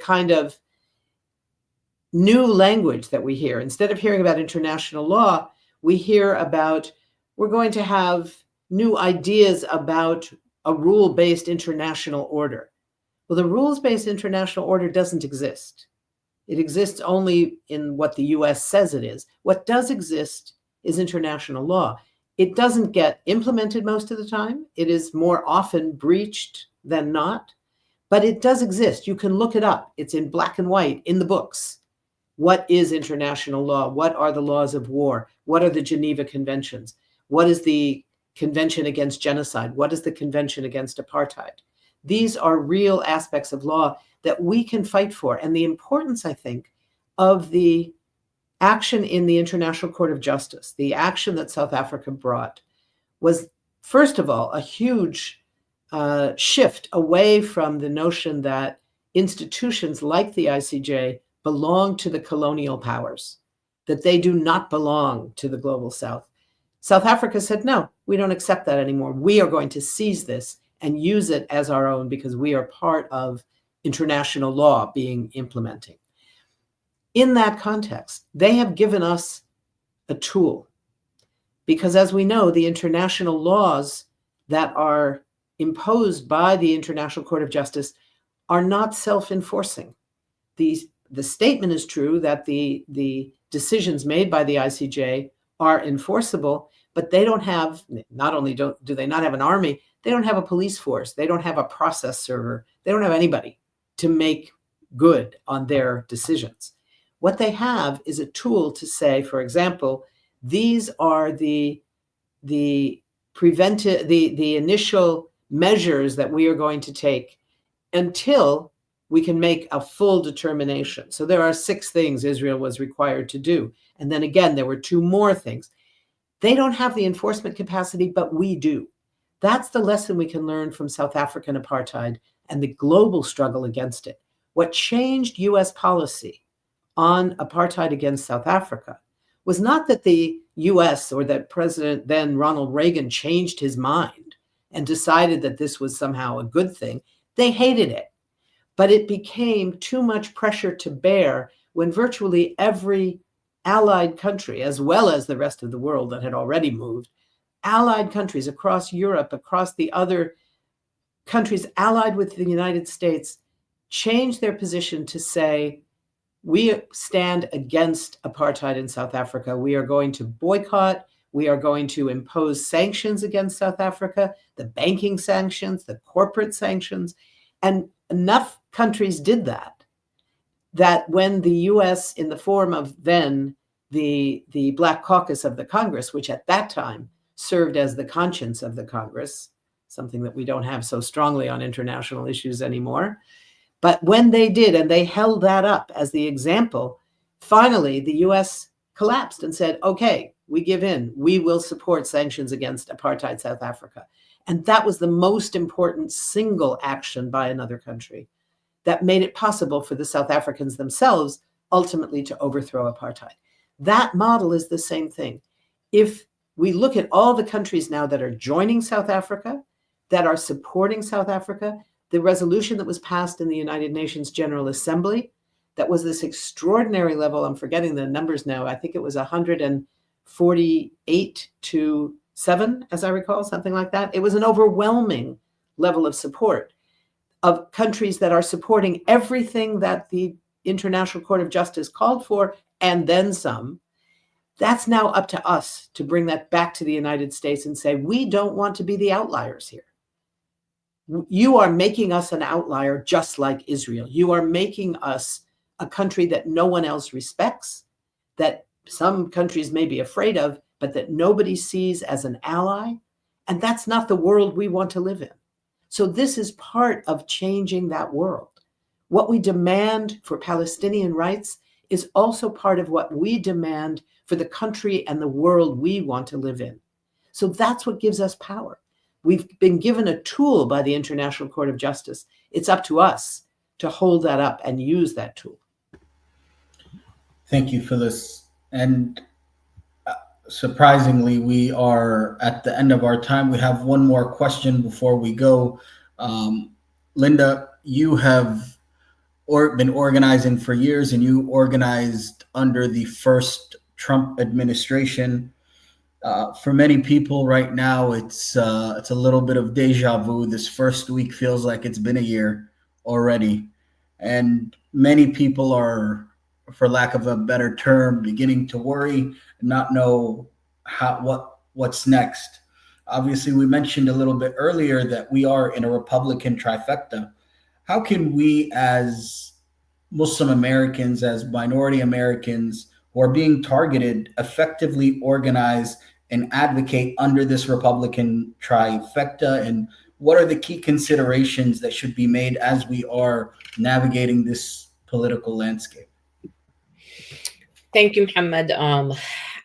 kind of new language that we hear. Instead of hearing about international law, we hear about, we're going to have new ideas about a rule-based international order. Well, the rules-based international order doesn't exist. It exists only in what the US says it is. What does exist is international law. It doesn't get implemented most of the time. It is more often breached than not, but it does exist. You can look it up. It's in black and white in the books. What is international law? What are the laws of war? What are the Geneva Conventions? What is the Convention Against Genocide? What is the Convention Against Apartheid? These are real aspects of law that we can fight for. And the importance, I think, of the action in the International Court of Justice, the action that South Africa brought, was, first of all, a huge shift away from the notion that institutions like the ICJ belong to the colonial powers, that they do not belong to the Global South. South Africa said, no, we don't accept that anymore. We are going to seize this and use it as our own because we are part of international law being implementing. In that context, they have given us a tool because, as we know, the international laws that are imposed by the International Court of Justice are not self-enforcing. The statement is true that the decisions made by the ICJ are enforceable, but they don't have, not only do they not have an army, they don't have a police force, they don't have a process server, they don't have anybody to make good on their decisions. What they have is a tool to say, for example, these are the initial measures that we are going to take until we can make a full determination. So there are 6 things Israel was required to do. And then again, there were 2 more things. They don't have the enforcement capacity, but we do. That's the lesson we can learn from South African apartheid and the global struggle against it. What changed US policy on apartheid against South Africa was not that the US or that President then Ronald Reagan changed his mind and decided that this was somehow a good thing. They hated it. But it became too much pressure to bear when virtually every allied country, as well as the rest of the world that had already moved, allied countries across Europe, across the other countries allied with the United States, changed their position to say, we stand against apartheid in South Africa. We are going to boycott. We are going to impose sanctions against South Africa, the banking sanctions, the corporate sanctions. And enough countries did that when the US, in the form of then the Black Caucus of the Congress, which at that time served as the conscience of the Congress, something that we don't have so strongly on international issues anymore. But when they did, and they held that up as the example, finally the US collapsed and said, okay, we give in. We will support sanctions against apartheid South Africa. And that was the most important single action by another country that made it possible for the South Africans themselves ultimately to overthrow apartheid. That model is the same thing. If we look at all the countries now that are joining South Africa, that are supporting South Africa, the resolution that was passed in the United Nations General Assembly, that was this extraordinary level, I'm forgetting the numbers now, I think it was 148 to 7, as I recall, something like that. It was an overwhelming level of support of countries that are supporting everything that the International Court of Justice called for, and then some. That's now up to us to bring that back to the United States and say, we don't want to be the outliers here. You are making us an outlier just like Israel. You are making us a country that no one else respects, that some countries may be afraid of, but that nobody sees as an ally. And that's not the world we want to live in. So this is part of changing that world. What we demand for Palestinian rights is also part of what we demand for the country and the world we want to live in. So that's what gives us power. We've been given a tool by the International Court of Justice. It's up to us to hold that up and use that tool. Thank you, Phyllis. And surprisingly, we are at the end of our time. We have one more question before we go. Linda, you have been organizing for years, and you organized under the first Trump administration. For many people right now, it's a little bit of deja vu. This first week feels like it's been a year already. And many people are, for lack of a better term, beginning to worry and not know what's next. Obviously, we mentioned a little bit earlier that we are in a Republican trifecta. How can we, as Muslim Americans, as minority Americans who are being targeted, effectively organize and advocate under this Republican trifecta? And what are the key considerations that should be made as we are navigating this political landscape? Thank you, Mohammed.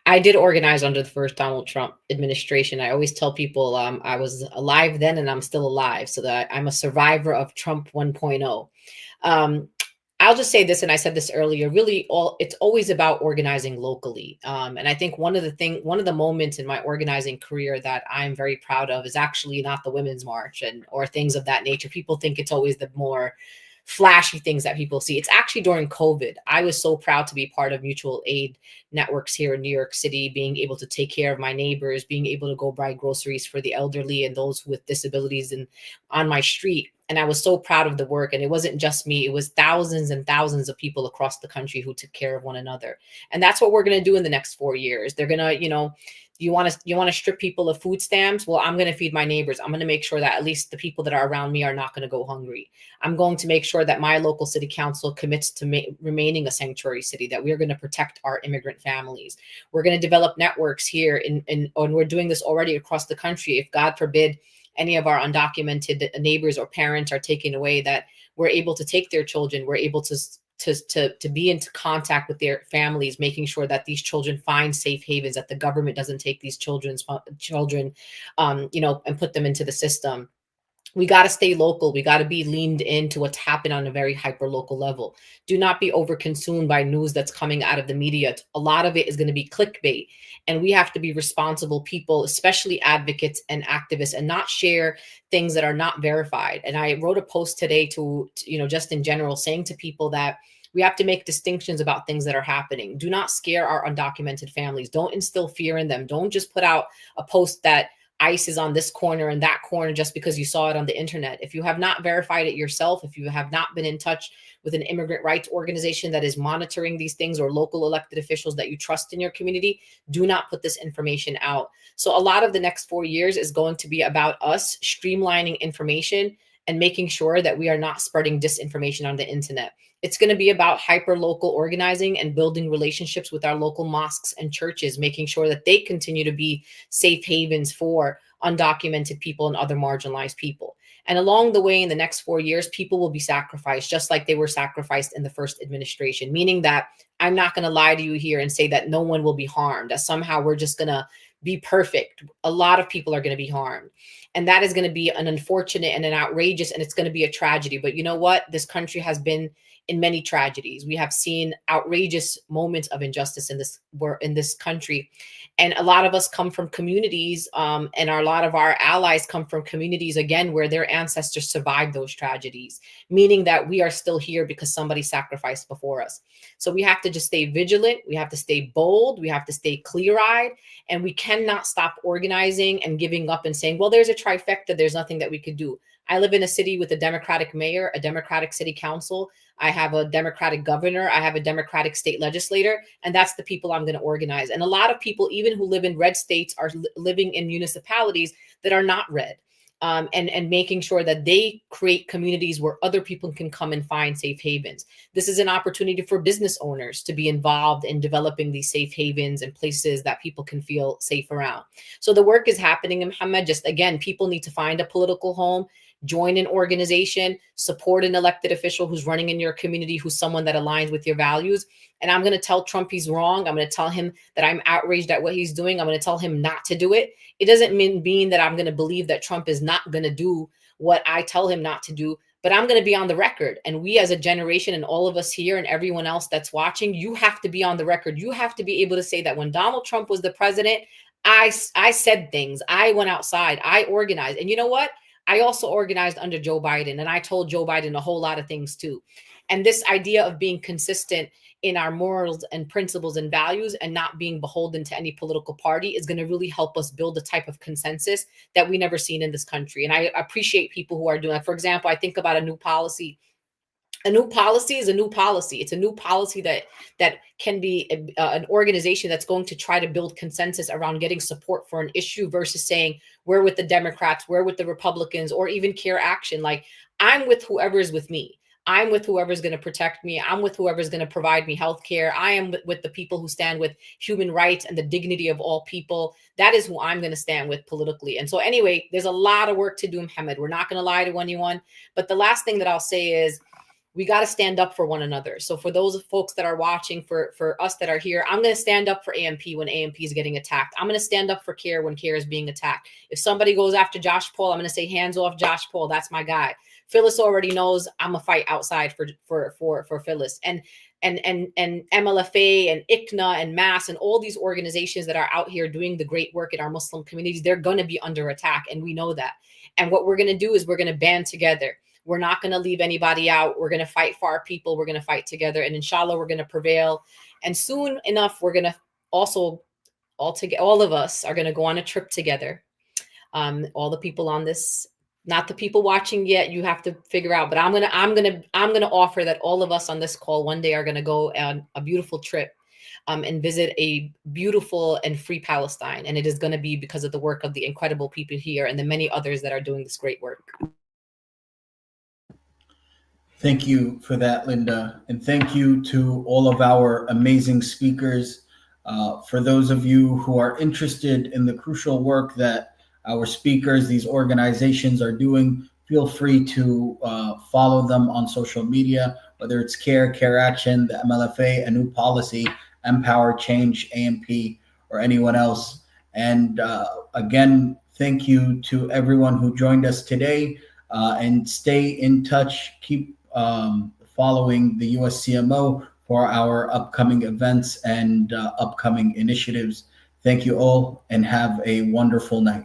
I did organize under the first Donald Trump administration. I always tell people I was alive then and I'm still alive, so that I'm a survivor of Trump 1.0. I'll just say this, and I said this earlier, really it's always about organizing locally. And I think one of the moments in my organizing career that I'm very proud of is actually not the Women's March or things of that nature. People think it's always the more flashy things that people see. It's actually during COVID. I was so proud to be part of mutual aid networks here in New York City, being able to take care of my neighbors, being able to go buy groceries for the elderly and those with disabilities and on my street. And I was so proud of the work. And it wasn't just me, it was thousands and thousands of people across the country who took care of one another. And that's what we're going to do in the next 4 years. They're going to, you want to strip people of food stamps? Well, I'm going to feed my neighbors. I'm going to make sure that at least the people that are around me are not going to go hungry. I'm going to make sure that my local city council commits to remaining a sanctuary city, that we're going to protect our immigrant families. We're going to develop networks here and we're doing this already across the country. If God forbid any of our undocumented neighbors or parents are taken away, that we're able to take their children, we're able to be into contact with their families, making sure that these children find safe havens, that the government doesn't take these children, and put them into the system. We got to stay local. We got to be leaned into what's happened on a very hyper local level. Do not be overconsumed by news that's coming out of the media. A lot of it is going to be clickbait, and we have to be responsible people, especially advocates and activists, and not share things that are not verified. And I wrote a post today to just in general, saying to people that we have to make distinctions about things that are happening. Do not scare our undocumented families. Don't instill fear in them. Don't just put out a post that ICE is on this corner and that corner just because you saw it on the internet. If you have not verified it yourself, if you have not been in touch with an immigrant rights organization that is monitoring these things, or local elected officials that you trust in your community, do not put this information out. So a lot of the next 4 years is going to be about us streamlining information and making sure that we are not spreading disinformation on the internet. It's going to be about hyper-local organizing and building relationships with our local mosques and churches, making sure that they continue to be safe havens for undocumented people and other marginalized people. And along the way, in the next 4 years, people will be sacrificed, just like they were sacrificed in the first administration, meaning that I'm not going to lie to you here and say that no one will be harmed, that somehow we're just going to be perfect. A lot of people are going to be harmed. And that is going to be an unfortunate and an outrageous, and it's going to be a tragedy. But you know what? This country has been in many tragedies. We have seen outrageous moments of injustice in this country. And a lot of us come from communities, and a lot of our allies come from communities, again, where their ancestors survived those tragedies, meaning that we are still here because somebody sacrificed before us. So we have to just stay vigilant. We have to stay bold. We have to stay clear-eyed, and we cannot stop organizing and giving up and saying, well, there's a trifecta. There's nothing that we could do. I live in a city with a Democratic mayor, a Democratic city council. I have a Democratic governor. I have a Democratic state legislator, and that's the people I'm going to organize. And a lot of people, even who live in red states, are living in municipalities that are not red, and making sure that they create communities where other people can come and find safe havens. This is an opportunity for business owners to be involved in developing these safe havens and places that people can feel safe around. So the work is happening, Muhammad. Just again, people need to find a political home, join an organization, support an elected official who's running in your community, who's someone that aligns with your values. And I'm going to tell Trump he's wrong. I'm going to tell him that I'm outraged at what he's doing. I'm going to tell him not to do it. It doesn't mean that I'm going to believe that Trump is not going to do what I tell him not to do, but I'm going to be on the record. And we as a generation, and all of us here and everyone else that's watching, you have to be on the record. You have to be able to say that when Donald Trump was the president, I said things. I went outside. I organized. And you know what? I also organized under Joe Biden, and I told Joe Biden a whole lot of things too. And this idea of being consistent in our morals and principles and values and not being beholden to any political party is going to really help us build a type of consensus that we never seen in this country. And I appreciate people who are doing that. For example, I think about a new policy. A new policy is a new policy. It's a new policy that can be an organization that's going to try to build consensus around getting support for an issue versus saying we're with the Democrats, we're with the Republicans, or even Care Action. Like, I'm with whoever's with me. I'm with whoever's going to protect me. I'm with whoever's going to provide me health care. I am with the people who stand with human rights and the dignity of all people. That is who I'm going to stand with politically. And so anyway, there's a lot of work to do, Mohammed. We're not going to lie to anyone. But the last thing that I'll say is, we got to stand up for one another. So for those folks that are watching, for us that are here, I'm going to stand up for AMP when AMP is getting attacked. I'm going to stand up for CARE when CARE is being attacked. If somebody goes after Josh Paul, I'm going to say hands off Josh Paul. That's my guy. Phyllis already knows I'm a fight outside for Phyllis. And MLFA and ICNA and MAS and all these organizations that are out here doing the great work in our Muslim communities, they're going to be under attack. And we know that. And what we're going to do is we're going to band together. We're not going to leave anybody out. We're going to fight for our people. We're going to fight together. And inshallah, we're going to prevail. And soon enough, we're going to also, all of us are going to go on a trip together. All the people on this, not the people watching yet, you have to figure out, but I'm going to offer that all of us on this call one day are going to go on a beautiful trip and visit a beautiful and free Palestine. And it is going to be because of the work of the incredible people here and the many others that are doing this great work. Thank you for that, Linda. And thank you to all of our amazing speakers. For those of you who are interested in the crucial work that our speakers, these organizations are doing, feel free to follow them on social media, whether it's CARE Action, the MLFA, A New Policy, Empower Change, AMP, or anyone else. And again, thank you to everyone who joined us today, and stay in touch. Keep following the USCMO for our upcoming events and upcoming initiatives. Thank you all and have a wonderful night.